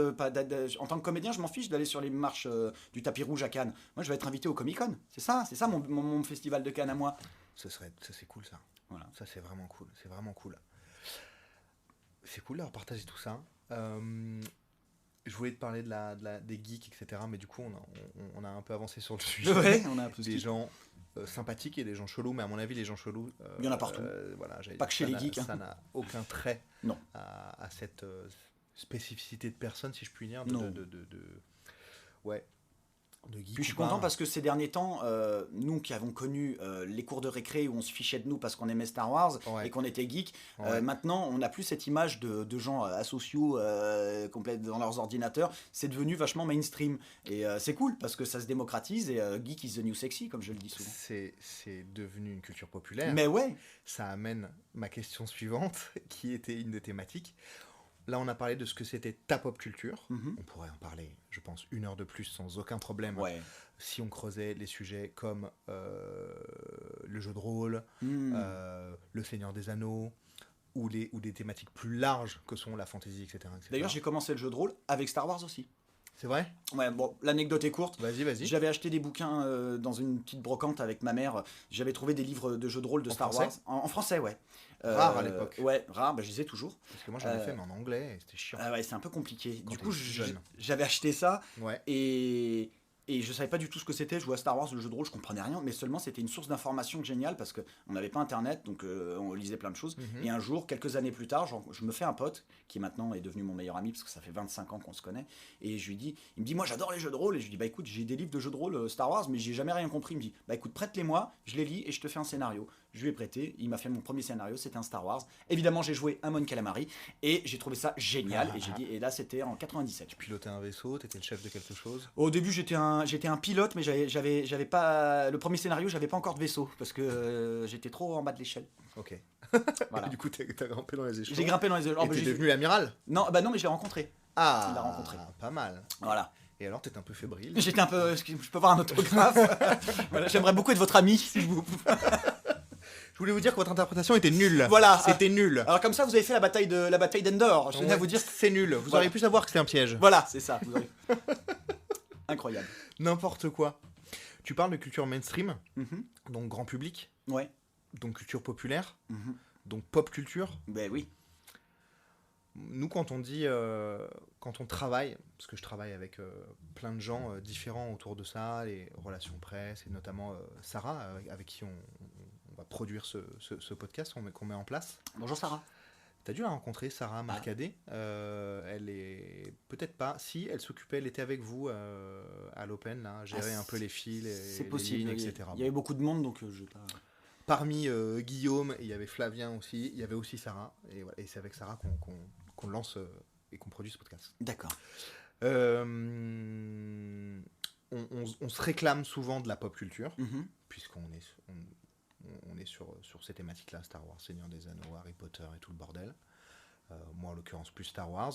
en tant que comédien, je m'en fiche d'aller sur les marches du tapis rouge à Cannes. Moi je vais être invité au Comic Con, c'est ça mon festival de Cannes à moi. Ça c'est cool ça. Voilà. Ça c'est vraiment cool, c'est cool d'avoir partagé tout ça. Je voulais te parler des geeks, etc. Mais du coup, on a un peu avancé sur le sujet. Ouais, on a un peu Des gens sympathiques et des gens chelous. Mais à mon avis, les gens chelous... Il y en a partout. Voilà, Pas que chez les geeks. Ça n'a aucun trait Non. à cette spécificité de personne, si je puis dire. Non. Ouais. De geek. Puis je suis content parce que ces derniers temps, nous qui avons connu les cours de récré où on se fichait de nous parce qu'on aimait Star Wars et qu'on était geek, maintenant on n'a plus cette image de gens asociaux complètes dans leurs ordinateurs. C'est devenu vachement mainstream et c'est cool parce que ça se démocratise et geek is the new sexy, comme je le dis souvent. C'est devenu une culture populaire. Mais ouais. Ça amène ma question suivante, qui était une des thématiques. Là, on a parlé de ce que c'était ta pop culture. On pourrait en parler, je pense, 1 heure de plus sans aucun problème. Ouais. Si on creusait les sujets comme le jeu de rôle, le Seigneur des Anneaux, ou des thématiques plus larges que sont la fantasy, etc. D'ailleurs, j'ai commencé le jeu de rôle avec Star Wars aussi. C'est vrai ? Ouais, bon, l'anecdote est courte. Vas-y. J'avais acheté des bouquins dans une petite brocante avec ma mère. J'avais trouvé des livres de jeux de rôle de Star Wars. En français, ouais. Rare à l'époque. Ouais, rare, je les ai toujours. Parce que moi j'en ai fait, mais en anglais, et c'était chiant. Ouais, c'est un peu compliqué. Quand Du coup, jeune. j'avais acheté ça. Ouais. Et je savais pas du tout ce que c'était. Je jouais à Star Wars, le jeu de rôle, je comprenais rien. Mais seulement, c'était une source d'information géniale parce qu'on n'avait pas Internet, donc on lisait plein de choses. Et un jour, quelques années plus tard, je me fais un pote qui maintenant est devenu mon meilleur ami parce que ça fait 25 ans qu'on se connaît. Et je lui dis, il me dit, moi j'adore les jeux de rôle. Et je lui dis, bah écoute, j'ai des livres de jeux de rôle Star Wars, mais j'ai jamais rien compris. Il me dit, bah écoute, prête-les-moi, je les lis et je te fais un scénario. Je lui ai prêté, il m'a fait mon premier scénario, c'était un Star Wars. Évidemment, j'ai joué un Mon Calamari et j'ai trouvé ça génial. Et là, c'était en 97. Tu pilotais un vaisseau, t'étais le chef de quelque chose. Au début, j'étais un pilote, mais j'avais pas le premier scénario, j'avais pas encore de vaisseau parce que j'étais trop en bas de l'échelle. Ok. Voilà. Du coup, t'as grimpé dans les échelons. J'ai grimpé dans les échelons. Et t'es devenu l'amiral. Non, mais je l'ai rencontré. Ah, il l'a rencontré. Pas mal. Voilà. Et alors, t'es un peu fébrile. J'étais un peu. Je peux avoir un autographe. Voilà, j'aimerais beaucoup être votre ami, si vous. Je voulais vous dire que votre interprétation était nulle. Voilà. C'était nul. Alors comme ça, vous avez fait la bataille d'Endor. Je tenais à vous dire. C'est nul. Vous auriez pu savoir que c'était un piège. Voilà, c'est ça. Vous auriez... Incroyable. N'importe quoi. Tu parles de culture mainstream, donc grand public, Ouais. donc culture populaire, donc pop culture. Ben oui. Nous, quand on travaille, parce que je travaille avec plein de gens différents autour de ça, les relations presse, et notamment Sarah, avec qui on va produire ce podcast qu'on met en place. Bonjour Sarah. T'as dû la rencontrer, Sarah Marcadet. Elle est peut-être pas. Si, elle s'occupait, elle était avec vous à l'Open, là, gérer un peu les fils, c'est les possible, lignes, etc. Il y avait beaucoup de monde, donc je vais pas. Parmi Guillaume, il y avait Flavien aussi, il y avait aussi Sarah, et, voilà, et c'est avec Sarah qu'on lance et qu'on produit ce podcast. D'accord. On se réclame souvent de la pop culture, puisqu'on est sur ces thématiques-là, Star Wars, Seigneur des Anneaux, Harry Potter et tout le bordel. Moi, en l'occurrence, plus Star Wars.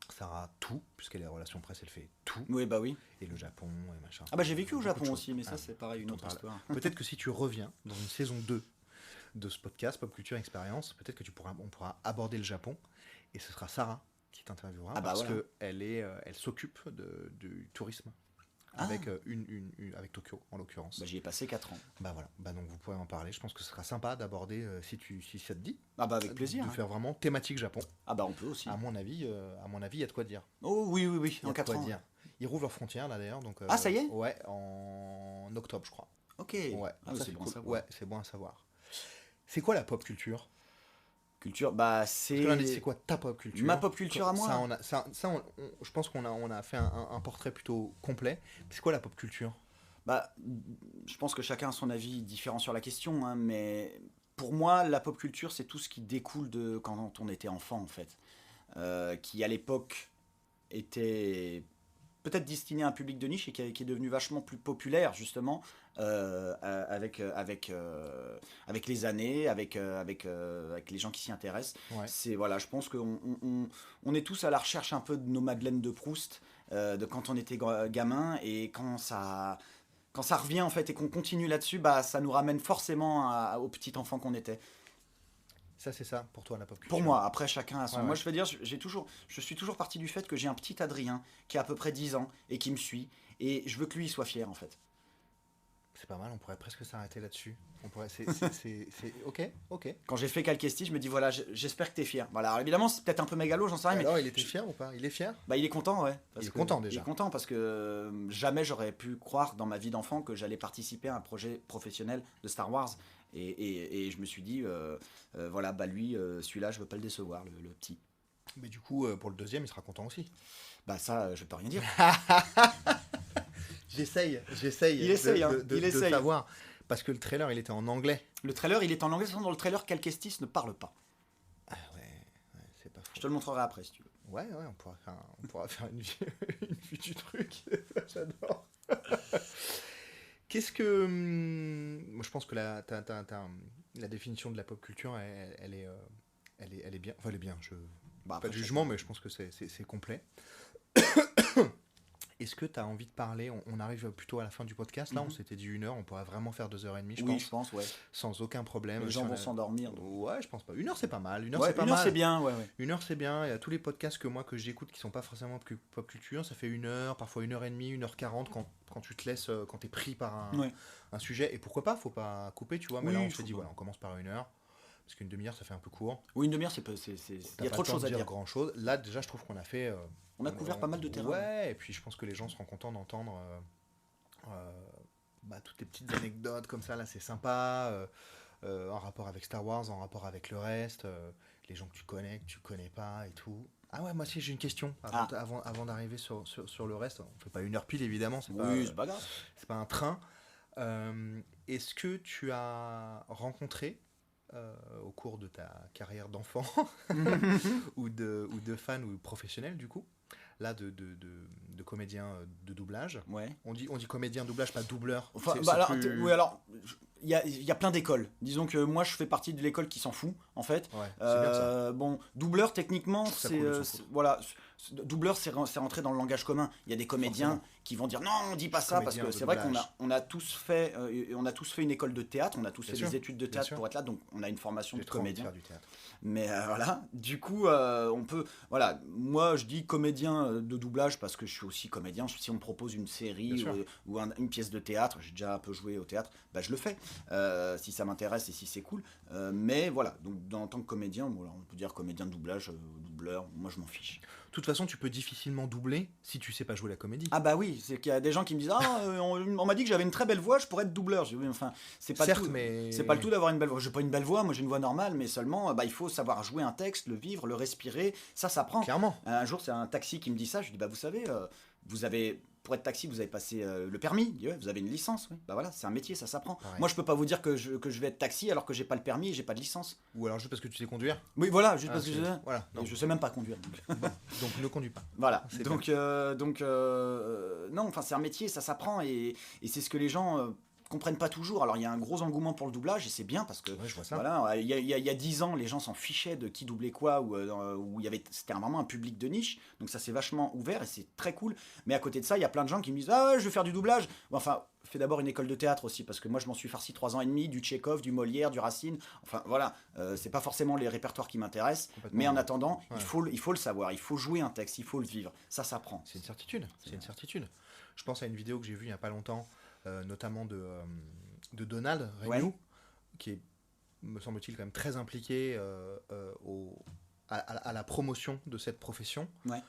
Sarah, tout, puisqu'elle est relations presse, elle fait tout. Oui, bah oui. Et le Japon, et machin. Ah bah j'ai vécu au Japon choses. aussi, mais ça c'est pareil, une autre histoire. Peut-être que si tu reviens dans une saison 2 de ce podcast, Pop Culture Expérience, peut-être que on pourra aborder le Japon, et ce sera Sarah qui t'interviewera, parce qu'elle s'occupe du tourisme. Avec, avec Tokyo, en l'occurrence. Bah, j'y ai passé 4 ans. Bah voilà, donc vous pourrez en parler. Je pense que ce sera sympa d'aborder, si ça te dit. Ah bah avec plaisir. De faire vraiment thématique Japon. Ah bah on peut aussi. À mon avis, il y a de quoi dire. Oh oui, Il y en a de 4 quoi ans. dire. Ils rouvrent leurs frontières là d'ailleurs. Donc, ça y est. Ouais, en octobre, je crois. Ok. Ouais, ça, c'est bon cool. à savoir. Ouais, c'est bon à savoir. C'est quoi la pop culture? Culture, bah c'est. C'est quoi ta pop culture? Ma pop culture à moi. Je pense qu'on a fait un portrait plutôt complet. C'est quoi la pop culture? Bah, je pense que chacun a son avis différent sur la question, hein, mais pour moi, la pop culture, c'est tout ce qui découle de quand on était enfant, en fait. Qui, à l'époque, était peut-être destiné à un public de niche et qui est devenu vachement plus populaire, justement, avec les années, avec les gens qui s'y intéressent. Ouais. Voilà, je pense qu'on est tous à la recherche un peu de nos Madeleines de Proust, de quand on était gamin, et quand ça revient en fait et qu'on continue là-dessus, bah, ça nous ramène forcément au petit enfant qu'on était. Ça, c'est ça pour toi la pop culture? Pour moi, après chacun a son. Ouais, moi, je veux dire, je suis toujours parti du fait que j'ai un petit Adrien qui a à peu près 10 ans et qui me suit, et je veux que lui soit fier en fait. C'est pas mal, on pourrait presque s'arrêter là-dessus. On pourrait, ok. Quand j'ai fait Calquesti, je me dis voilà, j'espère que t'es fier. Voilà, alors évidemment, c'est peut-être un peu mégalo, j'en sais rien, mais Alors, il était fier ou pas? Il est fier? bah il est content, ouais. Il est content déjà. Il est content parce que jamais j'aurais pu croire dans ma vie d'enfant que j'allais participer à un projet professionnel de Star Wars. Et je me suis dit, voilà, bah lui, celui-là, je veux pas le décevoir, le petit. Mais du coup, pour le deuxième, il sera content aussi. Bah ça, je peux rien dire. J'essaye Il essaye, de savoir. Parce que le trailer, il était en anglais. Le trailer, il est en anglais, dans le trailer, Calquestis ne parle pas. Ah ouais, c'est pas faux. Je te le montrerai après si tu veux. Ouais, on pourra faire une vue du truc. J'adore. Qu'est-ce que... moi, je pense que la définition de la pop culture, elle est bien. Enfin, elle est bien. Bah, pas de jugement, mais je pense que c'est complet. Est-ce que tu as envie de parler, on arrive plutôt à la fin du podcast, là, on s'était dit 1 heure, on pourrait vraiment faire 2h30, je pense. Oui, je pense, ouais. Sans aucun problème. Les gens vont s'endormir. Donc. Ouais, je pense pas. 1 heure, c'est pas mal. 1 heure, ouais, c'est pas 1 heure, mal. c'est bien, ouais. 1 heure, c'est bien. Il y a tous les podcasts que j'écoute qui sont pas forcément pop culture, ça fait 1 heure, parfois 1h30, 1h40 quand tu te laisses, quand t'es pris par un sujet. Et pourquoi pas, faut pas couper, tu vois. Mais oui, là, on se dit, voilà, on commence par 1 heure. Parce qu'une demi-heure, ça fait un peu court. Oui, une demi-heure, il y a trop de choses à dire. Grand chose. Là, déjà, je trouve qu'on a fait. On a couvert pas mal de terrain. Ouais, et puis je pense que les gens seront contents d'entendre toutes les petites anecdotes comme ça. Là, c'est sympa. En rapport avec Star Wars, en rapport avec le reste. Les gens que tu connais pas et tout. Ah ouais, moi aussi, j'ai une question. Avant d'arriver sur le reste, on fait pas 1 heure pile, évidemment. C'est pas grave. C'est pas un train. Est-ce que tu as rencontré au cours de ta carrière d'enfant ou de fan ou professionnel du coup là de comédien de doublage. Ouais. On dit comédien doublage, pas doubleur. Enfin, alors, oui, alors il y a plein d'écoles. Disons que moi je fais partie de l'école qui s'en fout en fait. Ouais, c'est bien ça. Bon, doubleur techniquement Cool, voilà, doubleur c'est rentré dans le langage commun. Il y a des comédiens qui vont dire non, on dit pas ça parce que c'est vrai qu'on a tous fait une école de théâtre, on a tous fait des études de théâtre pour être là, donc on a une formation de comédien. Mais voilà, du coup on peut, voilà, moi je dis comédien de doublage parce que je suis aussi comédien. Si on me propose une série ou une pièce de théâtre, j'ai déjà un peu joué au théâtre, bah je le fais si ça m'intéresse et si c'est cool. Mais voilà, donc en tant que comédien, voilà, on peut dire comédien de doublage, doubleur, moi je m'en fiche. De toute façon, tu peux difficilement doubler si tu sais pas jouer la comédie. Ah bah oui, c'est qu'il y a des gens qui me disent on m'a dit que j'avais une très belle voix, je pourrais être doubleur. Je dis, oui, enfin, c'est pas certes, tout. Mais c'est pas le tout d'avoir une belle voix. J'ai pas une belle voix, moi j'ai une voix normale, mais seulement il faut savoir jouer un texte, le vivre, le respirer. Ça prend. Clairement. Un jour, c'est un taxi qui me dit ça. Je lui dis vous savez, pour être taxi, vous avez passé le permis. Il dit, ouais, vous avez une licence. Oui. Bah voilà, c'est un métier, ça s'apprend. Pareil. Moi, je peux pas vous dire que je vais être taxi alors que j'ai pas le permis et j'ai pas de licence. Ou alors juste parce que tu sais conduire. Oui, voilà, juste parce que voilà. je sais même pas conduire. Donc ne conduis pas. Voilà. Donc non, enfin c'est un métier, ça s'apprend et c'est ce que les gens comprennent pas toujours. Alors il y a un gros engouement pour le doublage et c'est bien parce que je vois ça. Voilà, il y a 10 ans, les gens s'en fichaient de qui doublait quoi ou c'était vraiment un public de niche. Donc ça s'est vachement ouvert et c'est très cool. Mais à côté de ça, il y a plein de gens qui me disent je vais faire du doublage. Enfin, fais d'abord une école de théâtre aussi parce que moi je m'en suis farci 3 ans et demi, du Tchekhov, du Molière, du Racine. Enfin voilà, c'est pas forcément les répertoires qui m'intéressent, mais en attendant, il faut le savoir, il faut jouer un texte, il faut le vivre. Ça s'apprend. C'est une certitude. C'est une certitude. Je pense à une vidéo que j'ai vue il y a pas longtemps. Notamment de Donald Renew, qui est, me semble-t-il, quand même très impliqué à la promotion de cette profession. Ouais.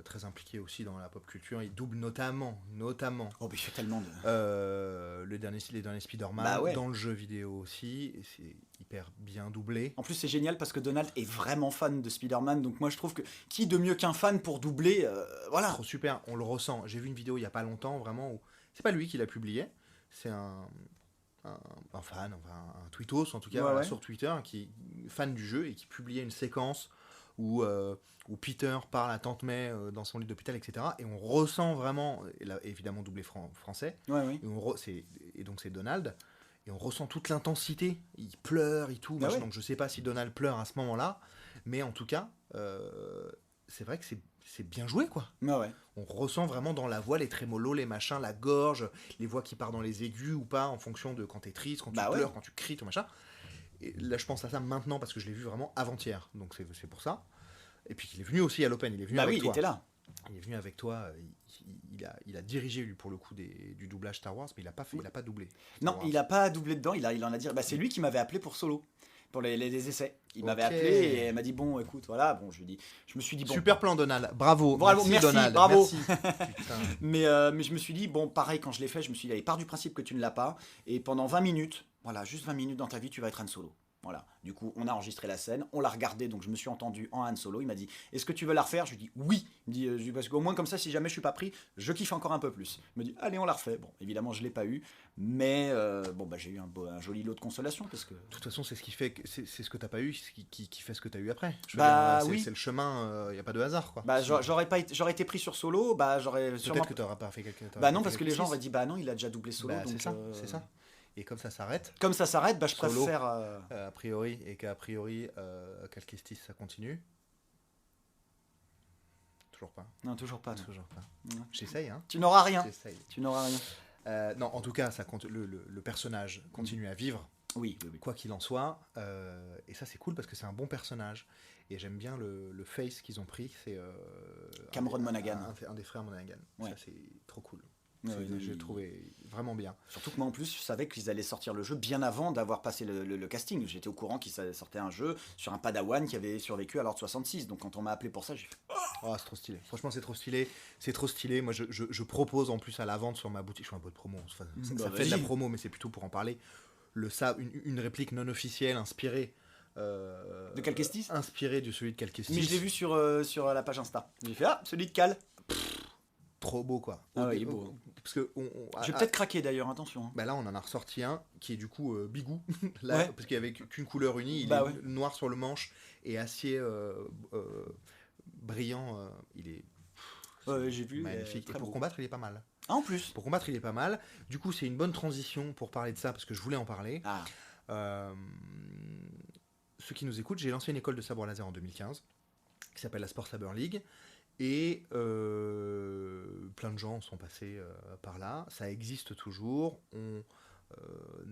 Très impliqué aussi dans la pop culture. Il double notamment. Oh, mais il fait tellement de. les derniers Spider-Man, dans le jeu vidéo aussi. Et c'est hyper bien doublé. En plus, c'est génial parce que Donald est vraiment fan de Spider-Man. Donc, moi, je trouve que qui de mieux qu'un fan pour doubler voilà. Trop super, on le ressent. J'ai vu une vidéo il y a pas longtemps, vraiment, où c'est pas lui qui l'a publié. C'est un fan, un tweetos en tout cas, sur Twitter, qui est fan du jeu et qui publiait une séquence où Peter parle à Tante May dans son lit d'hôpital, etc. Et on ressent vraiment, et là, évidemment doublé français, et donc c'est Donald, et on ressent toute l'intensité, il pleure et tout, donc je sais pas si Donald pleure à ce moment-là, mais en tout cas, c'est vrai que c'est bien joué, quoi. On ressent vraiment dans la voix les trémolos, les machins, la gorge, les voix qui partent dans les aigus ou pas, en fonction de quand t'es triste, quand tu pleures, quand tu cries, tout machin. Et là, je pense à ça maintenant parce que je l'ai vu vraiment avant-hier, donc c'est pour ça. Et puis il est venu aussi à l'Open, il est venu avec toi. Il était là. il est venu avec toi, il a dirigé lui pour le coup du doublage Star Wars, mais il a pas doublé. Non, il a pas doublé dedans, il en a dit. Bah, c'est lui qui m'avait appelé pour Solo, pour les essais. Il m'avait appelé et il m'a dit bon, écoute, voilà, bon, je me suis dit bon. Super plan Donald, bravo, merci Donald, bravo. Merci. mais je me suis dit bon, pareil quand je l'ai fait, je me suis dit allez, pars du principe que tu ne l'as pas et pendant 20 minutes, voilà, juste 20 minutes dans ta vie, tu vas être Han Solo. Voilà. Du coup, on a enregistré la scène, on l'a regardé, donc je me suis entendu en Han Solo. Il m'a dit est-ce que tu veux la refaire? Je lui ai dit oui. Il me dit parce qu'au moins comme ça, si jamais je suis pas pris, je kiffe encore un peu plus. Il me dit allez, on la refait. Bon, évidemment, je l'ai pas eu, mais j'ai eu un joli lot de consolation parce que. De toute façon, c'est ce qui fait, c'est ce que t'as pas eu, qui fait ce que t'as eu après. Oui. C'est le chemin, y a pas de hasard, quoi. Bah, j'aurais été pris sur Solo, j'aurais sûrement. Peut-être que t'auras pas fait quelqu'un. Bah non, parce que les gens auraient dit bah non, il a déjà doublé Solo. Bah, donc, c'est ça. Et comme ça s'arrête. Comme ça s'arrête, je Solo, préfère. A priori, et qu'a priori, Cal Kestis, ça continue. Toujours pas. Non, toujours pas. Toujours pas. Non. J'essaye, hein. Tu n'auras rien. J'essaye. Tu n'auras rien. Non, en tout cas, le personnage continue à vivre. Oui. Quoi qu'il en soit. Et ça, c'est cool parce que c'est un bon personnage. Et j'aime bien le face qu'ils ont pris. C'est Cameron Monaghan. Un des frères Monaghan. Ouais. Ça, c'est trop cool. Je l'ai trouvé vraiment bien. Surtout que moi en plus je savais qu'ils allaient sortir le jeu bien avant d'avoir passé le casting. J'étais au courant qu'ils sortaient un jeu sur un padawan qui avait survécu à l'ordre 66. Donc quand on m'a appelé pour ça, j'ai fait oh, c'est trop stylé. Franchement, c'est trop stylé. C'est trop stylé. Moi, je propose en plus à la vente sur ma boutique. Je fais un peu de promo. Enfin, ça fait de la promo, mais c'est plutôt pour en parler. Une réplique non officielle inspirée. De Cal Kestis, inspiré de celui de Cal Kestis. Mais je l'ai vu sur la page Insta. J'ai fait celui de Cal. Trop beau, quoi. Ah ouais, il est beau. Parce que je vais peut-être craquer d'ailleurs, attention. Bah là, on en a ressorti un qui est du coup bigou. Là, ouais. Parce qu'il n'y avait qu'une couleur unie. Il est noir sur le manche et acier brillant. Il est j'ai vu, magnifique. Et pour combattre, il est pas mal. Ah, en plus. Pour combattre, il est pas mal. Du coup, c'est une bonne transition pour parler de ça parce que je voulais en parler. Ceux qui nous écoutent, j'ai lancé une école de sabre laser en 2015 qui s'appelle la Sport Saber League. Et plein de gens sont passés par là. Ça existe toujours. On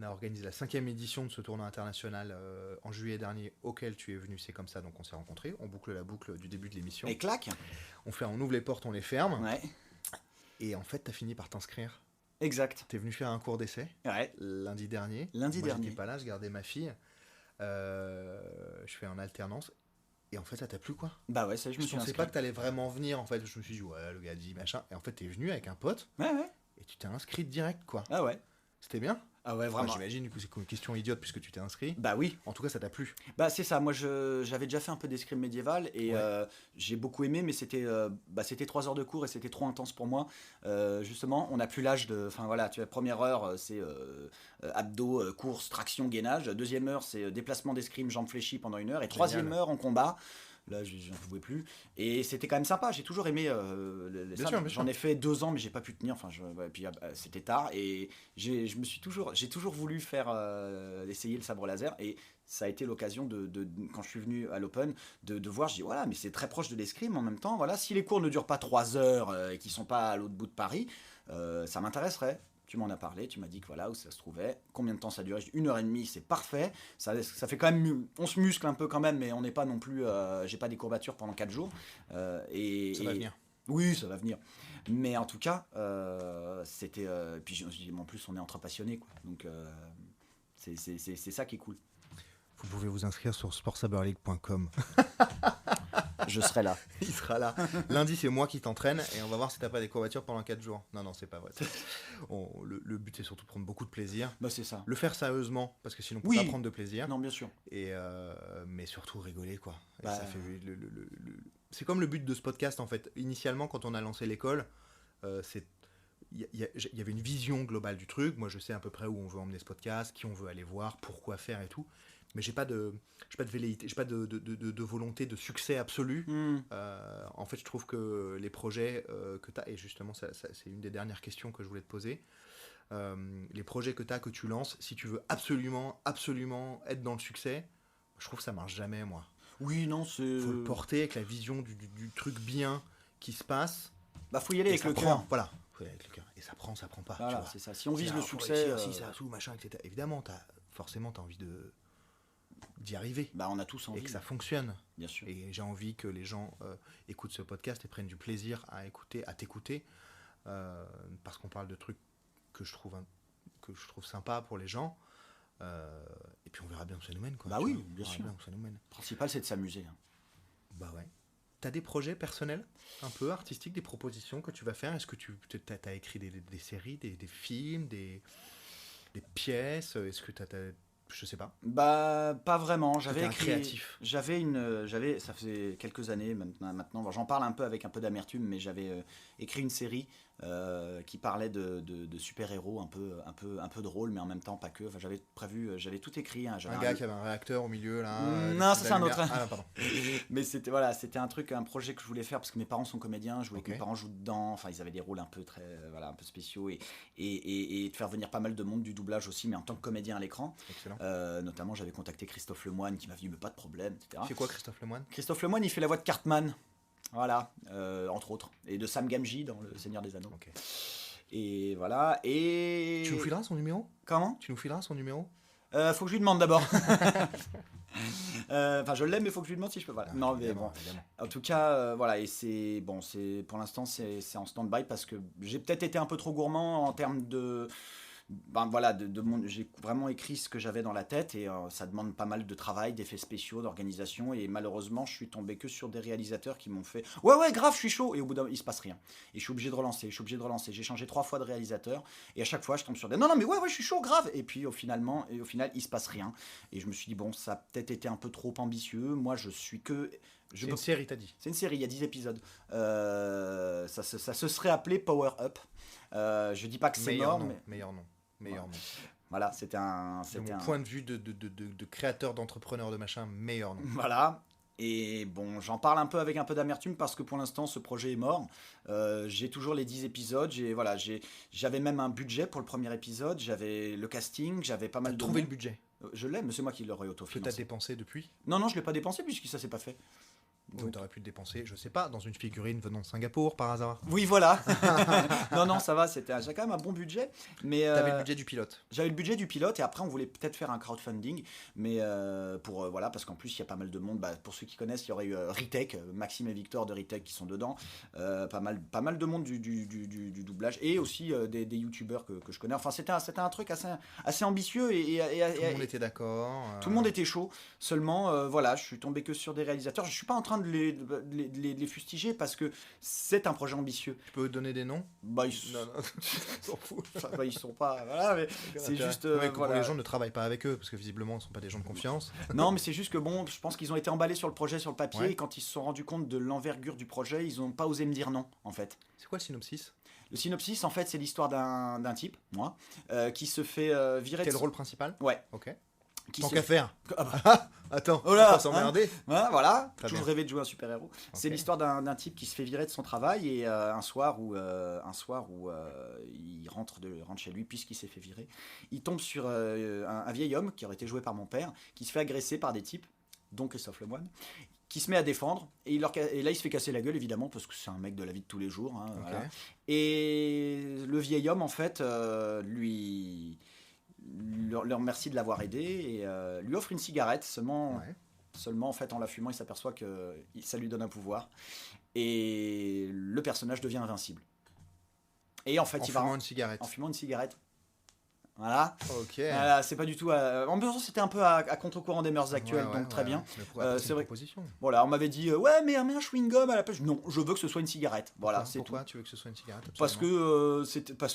a organisé la 5e édition de ce tournoi international en juillet dernier auquel tu es venu. C'est comme ça, donc on s'est rencontrés. On boucle la boucle du début de l'émission. Et clac. On ouvre les portes, on les ferme. Ouais. Et en fait, t'as fini par t'inscrire. Exact. T'es venu faire un cours d'essai. Ouais. Lundi dernier. Moi, j'étais pas là, je gardais ma fille. Je fais en alternance. Et en fait, ça t'a plu, quoi? Bah ouais, ça, je me suis inscrit. Je pensais pas que t'allais vraiment venir, en fait. Je me suis dit, ouais, le gars dit machin. Et en fait, t'es venu avec un pote. Ouais. Et tu t'es inscrit direct, quoi. Ah ouais. C'était bien? Ah ouais, vraiment. J'imagine, du coup, c'est une question idiote puisque tu t'es inscrit. Bah oui. En tout cas, ça t'a plu. Bah c'est ça. Moi, j'avais déjà fait un peu d'escrime médiéval et j'ai beaucoup aimé, mais c'était 3 heures de cours et c'était trop intense pour moi. Justement, on n'a plus l'âge de. Enfin voilà, tu vois, première heure, c'est abdos, course, traction, gainage. Deuxième heure, c'est déplacement d'escrime, jambes fléchies pendant 1 heure. Et troisième heure, en combat. Là, je n'en pouvais plus. Et c'était quand même sympa. J'ai toujours aimé bien sûr. J'en ai fait 2 ans, mais j'ai pas pu tenir. Enfin, puis c'était tard. Et j'ai toujours voulu essayer le sabre laser. Et ça a été l'occasion quand je suis venu à l'Open, de voir. Je dis voilà, mais c'est très proche de l'escrime en même temps. Voilà, si les cours ne durent pas 3 heures et qu'ils sont pas à l'autre bout de Paris, ça m'intéresserait. Tu m'en as parlé, tu m'as dit que voilà où ça se trouvait, combien de temps ça durait, 1h30, c'est parfait, ça fait quand même, on se muscle un peu quand même, mais on n'est pas non plus, j'ai pas des courbatures pendant 4 jours. Ça va venir. Oui, ça va venir. Mais en tout cas, c'était, puis en plus on est entre passionnés, quoi. Donc c'est ça qui est cool. Vous pouvez vous inscrire sur sportsaberleague.com. Je serai là. Il sera là. Lundi, c'est moi qui t'entraîne et on va voir si t'as pas des courbatures pendant 4 jours. Non, c'est pas vrai. Le but, c'est surtout prendre beaucoup de plaisir. Bah, c'est ça. Le faire sérieusement, parce que sinon, on peut pas prendre de plaisir. Non, bien sûr. Et mais surtout rigoler, quoi. Et bah... ça fait c'est comme le but de ce podcast, en fait. Initialement, quand on a lancé l'école, il y avait une vision globale du truc. Moi, je sais à peu près où on veut emmener ce podcast, qui on veut aller voir, pourquoi faire et tout. Mais j'ai pas de velléité, j'ai pas de volonté de succès absolu. En fait, je trouve que les projets que tu as, et justement, ça, c'est une des dernières questions que je voulais te poser, les projets que tu as, que tu lances, si tu veux absolument être dans le succès, je trouve que ça marche jamais, moi. Oui, non, c'est... Faut le porter avec la vision du truc bien qui se passe. Bah, faut y aller avec le cœur. Voilà, faut y aller avec le cœur. Et ça prend pas. Voilà, tu vois. c'est ça. Si on vise le succès... Si ça sous, machin, etc. Évidemment, forcément, t'as envie de d'y arriver. Bah, on a tous envie. Et que ça fonctionne. Bien sûr. Et j'ai envie que les gens écoutent ce podcast et prennent du plaisir à t'écouter. Parce qu'on parle de trucs que je trouve sympa pour les gens. Et puis on verra bien où ça nous mène. Quoi, bah oui, bien sûr. Bien où ça nous mène. Le principal, c'est de s'amuser. Hein. Bah ouais. T'as des projets personnels, un peu artistiques, des propositions que tu vas faire? Est-ce que tu as écrit des séries, des films, des pièces? Est-ce que je sais pas. Bah, pas vraiment. J'avais un écrit. créatif. Ça faisait quelques années maintenant. Bon, j'en parle un peu avec un peu d'amertume, mais j'avais écrit une série qui parlait de super-héros un peu drôle, mais en même temps pas que. Enfin, j'avais tout écrit. Hein. Un gars qui avait un réacteur au milieu là. Non, ça c'est un autre. Ah non, pardon. Mais c'était un projet que je voulais faire parce que mes parents sont comédiens. Je voulais que mes parents jouent dedans. Enfin, ils avaient des rôles un peu un peu spéciaux et de faire venir pas mal de monde du doublage aussi, mais en tant que comédien à l'écran. Excellent. Notamment, j'avais contacté Christophe Lemoine qui m'a dit mais pas de problème, etc. C'est quoi Christophe Lemoine? Christophe Lemoine, il fait la voix de Cartman. Voilà, entre autres. Et de Sam Gamgee dans Le Seigneur des Anneaux. Okay. Et voilà. Et... Tu nous fileras son numéro? Comment? Tu nous fileras son numéro? Faut que je lui demande d'abord. Enfin, je l'aime, mais faut que je lui demande si je peux. Voilà. Non, mais bon. Évidemment. En tout cas, voilà. Et c'est pour l'instant, c'est en stand-by parce que j'ai peut-être été un peu trop gourmand en termes de. Voilà, j'ai vraiment écrit ce que j'avais dans la tête et ça demande pas mal de travail, d'effets spéciaux, d'organisation et malheureusement je suis tombé que sur des réalisateurs qui m'ont fait ouais grave je suis chaud et au bout d'un il se passe rien et je suis obligé de relancer, j'ai changé 3 fois de réalisateur et à chaque fois je tombe sur des non mais ouais je suis chaud grave et puis au final il se passe rien et je me suis dit bon ça a peut-être été un peu trop ambitieux, moi je suis que c'est une série, t'as dit? C'est une série, il y a 10 épisodes. Ça se serait appelé Power Up. Je dis pas que c'est mort, mais... Meilleur nom. Voilà, c'était un... De mon point de vue de créateur, d'entrepreneur, de machin, meilleur nom. Voilà. Et bon, j'en parle un peu avec un peu d'amertume parce que pour l'instant, ce projet est mort. J'ai toujours les 10 épisodes. J'avais même un budget pour le premier épisode. J'avais le casting, j'avais pas mal de... T'as trouvé le budget? Je l'ai, mais c'est moi qui l'aurais autofinancé. Que t'as dépensé depuis? Non, je l'ai pas dépensé puisque ça s'est pas fait. Donc t'aurais pu le dépenser, je sais pas, dans une figurine venant de Singapour par hasard. Oui, voilà. non, ça va, j'ai quand même un bon budget. Mais t'avais le budget du pilote. J'avais le budget du pilote et après on voulait peut-être faire un crowdfunding, mais voilà, parce qu'en plus il y a pas mal de monde. Pour ceux qui connaissent, il y aurait eu Ritech, Maxime et Victor de Ritech qui sont dedans, pas mal de monde du doublage et aussi des youtubeurs que je connais. Enfin, c'était un truc assez ambitieux et tout le monde était d'accord. Tout le monde était chaud. Seulement, voilà, je suis tombé que sur des réalisateurs. Je suis pas en train de les fustiger parce que c'est un projet ambitieux. Tu peux donner des noms? Non, s'en fout. Ils sont pas. Voilà, mais c'est juste. Voilà. Les gens ne travaillent pas avec eux parce que visiblement, ce ne sont pas des gens de confiance. Non, mais c'est juste que bon, je pense qu'ils ont été emballés sur le projet, sur le papier, ouais. Et quand ils se sont rendus compte de l'envergure du projet, ils n'ont pas osé me dire non, en fait. C'est quoi le synopsis? Le synopsis, en fait, c'est l'histoire d'un type, moi, qui se fait virer. Quel rôle principal? Ouais. Ok. Qui Tant qu'à faire. Ah bah. Attends, oh là, on va s'emmerder. Voilà, Très toujours bien. rêvé de jouer un super-héros. Okay. C'est l'histoire d'un type qui se fait virer de son travail et un soir où il rentre chez lui puisqu'il s'est fait virer. Il tombe sur un vieil homme qui aurait été joué par mon père, qui se fait agresser par des types, dont Christophe Lemoine, qui se met à défendre et là il se fait casser la gueule évidemment parce que c'est un mec de la vie de tous les jours. Hein, okay. Voilà. Et le vieil homme en fait lui remercie de l'avoir aidé et lui offre une cigarette seulement en fait en la fumant il s'aperçoit que ça lui donne un pouvoir et le personnage devient invincible et en fait en fumant une cigarette. Voilà. Ok. Voilà, c'est pas du tout. En même temps, c'était un peu à contre-courant des mœurs actuelles, donc très bien. C'est vrai. Proposition. Voilà, on m'avait dit ouais, mais un chewing-gum à la place. Non, je veux que ce soit une cigarette. Voilà, c'est Pourquoi tout. tu veux que ce soit une cigarette? Parce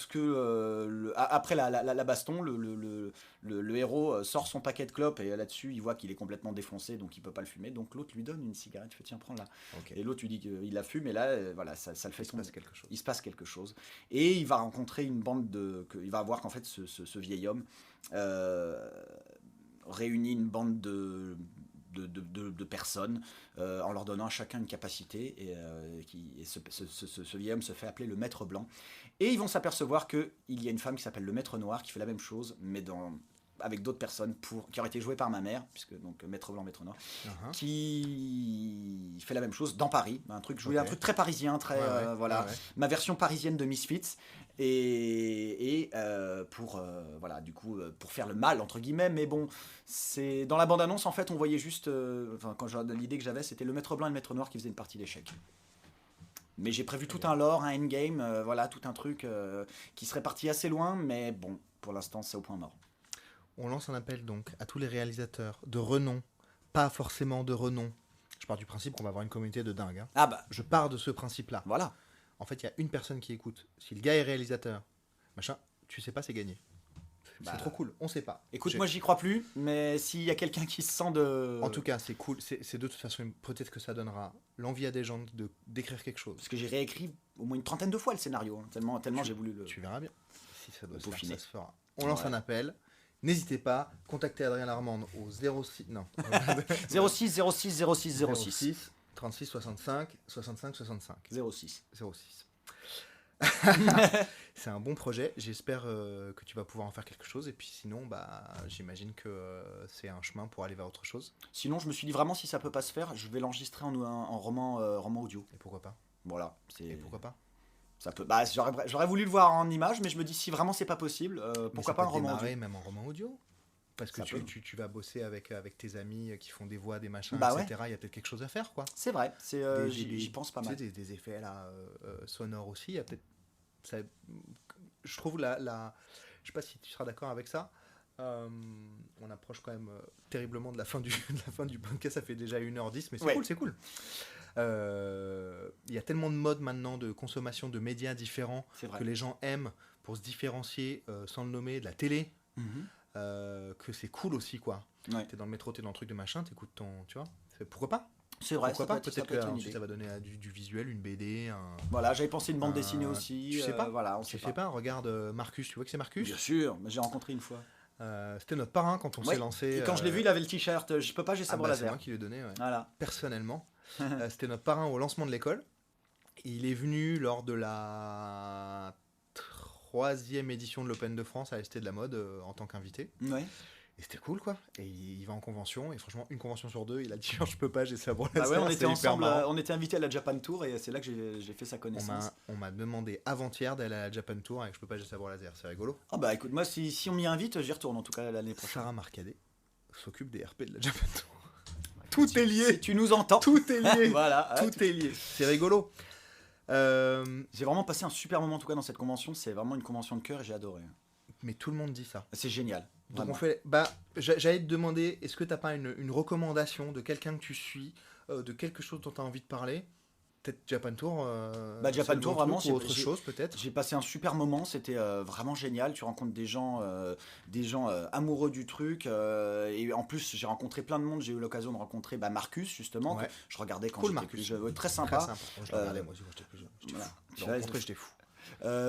que après la baston, le héros sort son paquet de clopes et là-dessus, il voit qu'il est complètement défoncé, donc il peut pas le fumer. Donc l'autre lui donne une cigarette. Il fait tiens, prends-la. Okay. Et l'autre lui dit qu'il la fume et là, voilà, ça le fait. Il se passe quelque chose. Et il va rencontrer une bande il va voir qu'en fait ce vieil homme réunit une bande de personnes en leur donnant à chacun une capacité et ce vieil homme se fait appeler le maître blanc et ils vont s'apercevoir qu'il y a une femme qui s'appelle le maître noir qui fait la même chose mais dans avec d'autres personnes qui auraient été jouées par ma mère, puisque donc Maître Blanc, Maître Noir, Uh-huh. qui fait la même chose dans Paris. Je voulais Ok. un truc très parisien, très voilà, ouais. ma version parisienne de Misfits. Et pour voilà, du coup, pour faire le mal entre guillemets, mais bon, c'est dans la bande annonce en fait, on voyait juste, l'idée que j'avais, c'était le Maître Blanc et le Maître Noir qui faisaient une partie d'échecs. Mais j'ai prévu tout un lore, un endgame, voilà, tout un truc qui serait parti assez loin, mais bon, pour l'instant, c'est au point mort. On lance un appel donc à tous les réalisateurs de renom, pas forcément de renom. Je pars du principe qu'on va avoir une communauté de dingue. Hein. Ah bah, Je pars de ce principe-là. voilà. En fait, il y a une personne qui écoute. Si le gars est réalisateur, machin, tu sais pas, c'est gagné. Bah, C'est trop cool, on sait pas. Écoute, J'ai- moi, j'y crois plus, mais s'il y a quelqu'un qui se sent de... En tout cas, c'est cool. C'est de toute façon, peut-être que ça donnera l'envie à des gens d'écrire quelque chose. Parce que j'ai réécrit au moins une trentaine de fois le scénario, hein, tellement j'ai voulu le... Tu verras bien. Si ça doit se faire, peaufiner. ça se fera. On lance Ouais. un appel. N'hésitez pas, contactez Adrien Larmande au 06... Non. 06 06 06 06 06 36 65 65 65. 06. 06. C'est un bon projet. J'espère que tu vas pouvoir en faire quelque chose. Et puis sinon, bah, j'imagine que c'est un chemin pour aller vers autre chose. Sinon, je me suis dit vraiment, si ça peut pas se faire, je vais l'enregistrer en roman audio. Et pourquoi pas Voilà. Et pourquoi pas Ça peut... Bah, j'aurais voulu le voir en image, mais je me dis, si vraiment c'est pas possible, Mais pourquoi ça pas peut un roman démarrer audio. même en roman audio. Parce que Ça peut. tu vas bosser avec tes amis qui font des voix, des machins, Bah etc. Il y a peut-être quelque chose à faire, quoi. C'est vrai, Des- j'y pense pas tu sais, mal. des effets là, sonores aussi. Il y a peut-être. Je trouve je sais pas si tu seras d'accord avec ça. On approche quand même terriblement de la fin de la fin du podcast. Ça fait déjà 1h10, mais c'est Ouais. cool, c'est cool. Il y a tellement de modes maintenant de consommation de médias différents C'est vrai. que les gens aiment pour se différencier sans le nommer de la télé. Mhm. Que c'est cool aussi, quoi. Ouais. T'es dans le métro, t'es dans le truc de machin, t'écoutes ton. Tu vois pourquoi pas C'est vrai, Pourquoi ça pas peut être- ça Peut-être peut être que une ensuite idée. ça va donner du visuel, une BD, un. Voilà, j'avais pensé une bande dessinée aussi. tu sais pas Voilà, on Tu sait sais pas, regarde Marcus, tu vois que c'est Marcus Bien sûr, mais j'ai rencontré une fois. C'était notre parrain quand on Ouais. s'est lancé. Et quand je l'ai vu, il avait le t-shirt. Je peux pas, j'ai c'est sabre moi laser. qui lui ai donné, ouais. Voilà. Personnellement. C'était notre parrain au lancement de l'école. Il est venu lors de la 3e édition de l'Open de France à ST de la mode en tant qu'invité. Ouais. Et c'était cool, quoi. Et il va en convention, et franchement, une convention sur deux, il a dit je peux pas, j'ai sabre Ah laser. ouais, on c'est était hyper ensemble, marrant. on était invités à la Japan Tour et c'est là que j'ai fait sa connaissance. On m'a demandé avant-hier d'aller à la Japan Tour avec je peux pas, j'ai sabre laser. C'est rigolo. Ah bah écoute, moi si on m'y invite, j'y retourne en tout cas l'année prochaine. Sarah Marcadet s'occupe des RP de la Japan Tour. Tout est lié. Si tu nous entends. Tout est lié. Voilà. Tout est lié. C'est rigolo. J'ai vraiment passé un super moment en tout cas dans cette convention. C'est vraiment une convention de cœur et j'ai adoré. Mais tout le monde dit ça. C'est génial. Donc Vraiment. on fait. Bah, j'allais te demander, est-ce que t'as pas une recommandation de quelqu'un que tu suis, de quelque chose dont tu as envie de parler? Peut-être Japan Tour. Bah, Japan c'est le Tour, bon vraiment, truc, ou autre chose peut-être. J'ai passé un super moment, c'était vraiment génial. Tu rencontres des gens amoureux du truc. Et en plus, j'ai rencontré plein de monde. J'ai eu l'occasion de rencontrer Marcus, justement. Ouais. Que je regardais quand Cool, j'étais Marcus. plus jeune. Ouais, très Très sympa. sympa. Moi, je le regardais, moi aussi, quand j'étais plus jeune. J'étais Voilà. fou. Tu Je vois, l'ai rencontré, j'étais fou.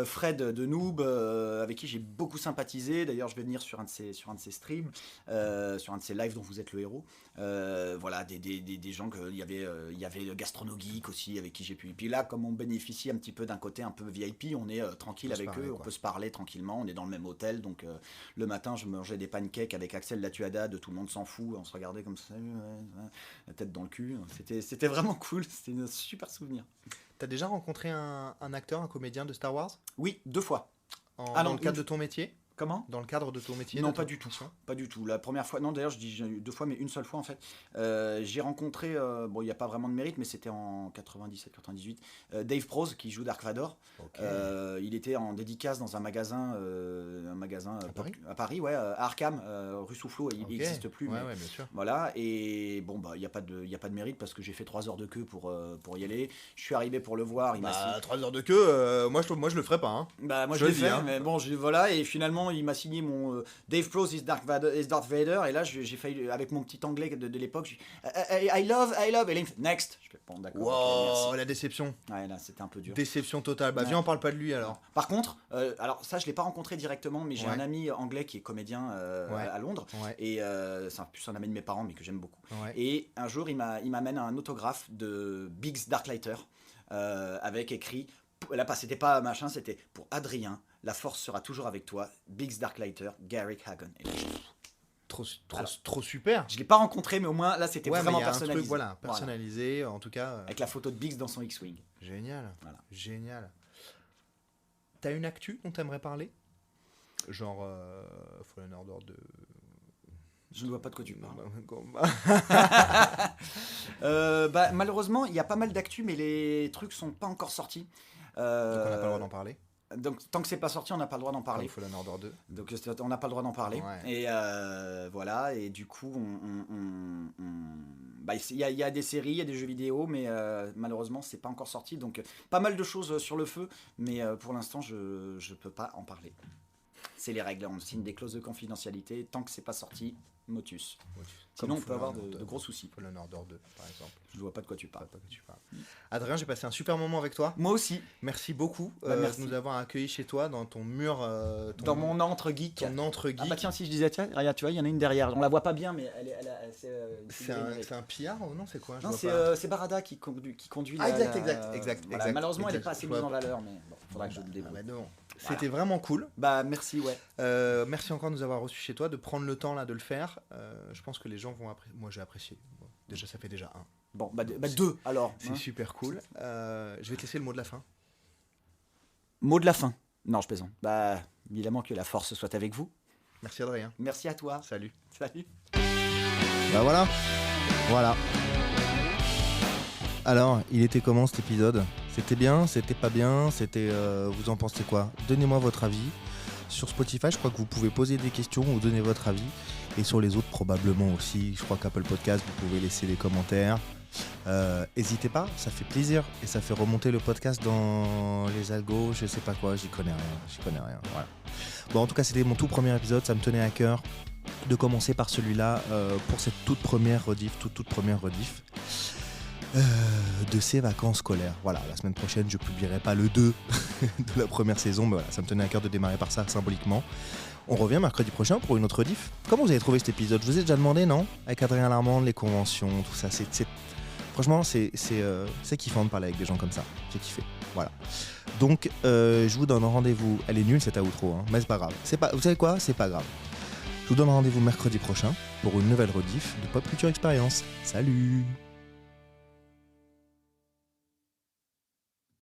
Fred de Noob, avec qui j'ai beaucoup sympathisé. D'ailleurs, je vais venir sur un de ses streams, sur un de ses lives dont vous êtes le héros. Voilà, des gens il y avait Gastrono Geek aussi, avec qui j'ai pu. Et puis là, comme on bénéficie un petit peu d'un côté un peu VIP, on est tranquille On peut se avec parler, eux, on quoi. peut se parler tranquillement. On est dans le même hôtel, donc le matin, je mangeais des pancakes avec Axel Latuada, tout le monde s'en fout. On se regardait comme ça, la tête dans le cul. C'était vraiment cool. C'était un super souvenir. T'as déjà rencontré un acteur, un comédien de Star Wars Oui, 2 fois. dans non, le cadre une- de ton métier Comment? Dans le cadre de ton métier Non, de pas ton du tout. profession Pas du tout. La première fois, non d'ailleurs je dis j'ai eu 2 fois, mais une seule fois en fait. J'ai rencontré, bon il n'y a pas vraiment de mérite, mais c'était en 97-98, Dave Prose qui joue Dark Vador. Ok. Il était en dédicace dans un magasin Paris à Paris, ouais, à Arkham, rue Soufflot, il Ok. n'existe plus. Ouais, mais ouais, bien sûr. voilà, et bon bah il n'y a pas de mérite parce que j'ai fait 3 heures de queue pour y aller. Je suis arrivé pour le voir, il m'a signé. 3 heures de queue, moi je le ferais pas. Hein. Bah moi Je je l'ai le dis, fait, hein. mais bon voilà, et finalement il m'a signé mon Dave Prose is Darth Vader, et là j'ai failli, avec mon petit anglais de l'époque, I love, et là il me fait next. Je fais bon d'accord, ok, Wow, la déception. merci. Ouais là c'était un peu dur. Déception totale. Bah Ouais. viens, on parle pas de lui alors. Par contre, alors ça je l'ai pas rencontré directement, mais j'ai Ouais. un ami anglais qui est comédien Ouais. à Londres, Ouais. et c'est plus un ami de mes parents mais que j'aime beaucoup. Ouais. Et un jour il m'amène un autographe de Biggs Darklighter avec écrit, là c'était pas machin, c'était pour Adrien, la force sera toujours avec toi, Biggs Darklighter, Garrick Hagon. Et là, trop super. Je l'ai pas rencontré, mais au moins là c'était Ouais, vraiment mais il y a un personnalisé. truc, voilà, personnalisé, en tout cas. Avec la photo de Biggs dans son X-Wing. Génial. Voilà. Génial. T'as une actu dont t'aimerais parler? Genre Fallen Order 2. Je ne vois pas de quoi tu parles. Donc Malheureusement, il y a pas mal d'actu, mais les trucs sont pas encore sortis. on n'a pas le droit d'en parler. Donc tant que c'est pas sorti, on n'a pas le droit d'en parler. Comme Fallen Order 2. Donc on n'a pas le droit d'en parler. Ouais. Et voilà, et du coup, il y a des séries, il y a des jeux vidéo, mais malheureusement, c'est pas encore sorti. Donc pas mal de choses sur le feu, mais pour l'instant, je peux pas en parler. C'est les règles, on signe des clauses de confidentialité. Tant que c'est pas sorti, motus. Sinon, on peut avoir de gros soucis. Fallen Order 2, par exemple. Je vois pas de quoi tu parles. Adrien, j'ai passé un super moment avec toi. Moi aussi. Merci beaucoup merci. de nous avoir accueillis chez toi, dans ton mur. Dans mon antre geek. Ton antre geek. Ah bah tiens, si je disais, tiens, regarde, tu vois, il y en a une derrière. On la voit pas bien, mais c'est un pillard ou non? C'est quoi? Non, c'est Barada qui conduit la... exact. Malheureusement, elle n'est pas assez mise en valeur, mais bon, faudra que je le développe. C'était vraiment cool. Bah merci, ouais. Merci encore de nous avoir reçus chez toi, de prendre le temps là de le faire. Je pense que les gens vont apprécier. Moi j'ai apprécié. Bon, déjà ça fait déjà 1. Bon, deux alors. C'est super cool. Je vais te laisser le mot de la fin. Mot de la fin. Non, je plaisante. Bah évidemment que la force soit avec vous. Merci Adrien. Merci à toi. Salut. Bah voilà. Alors, il était comment cet épisode? C'était bien? C'était pas bien? Vous en pensez quoi? Donnez-moi votre avis. Sur Spotify, je crois que vous pouvez poser des questions ou donner votre avis. Et sur les autres, probablement aussi. Je crois qu'Apple Podcast, vous pouvez laisser des commentaires. N'hésitez pas, ça fait plaisir. Et ça fait remonter le podcast dans les algos, je sais pas quoi, j'y connais rien. Voilà. Bon, en tout cas, c'était mon tout premier épisode. Ça me tenait à cœur de commencer par celui-là pour cette toute première rediff. De ces vacances scolaires. Voilà, la semaine prochaine, je publierai pas le 2 de la première saison, mais voilà, ça me tenait à cœur de démarrer par ça symboliquement. On revient mercredi prochain pour une autre diff. Comment vous avez trouvé cet épisode? Je vous ai déjà demandé, non? Avec Adrien Larmande, les conventions, tout ça, franchement, c'est kiffant de parler avec des gens comme ça. J'ai kiffé. Voilà. Donc, je vous donne rendez-vous. Elle est nulle cette outro, hein, mais c'est pas grave. Vous savez quoi? C'est pas grave. Je vous donne rendez-vous mercredi prochain pour une nouvelle rediff de Pop Culture Experience. Salut!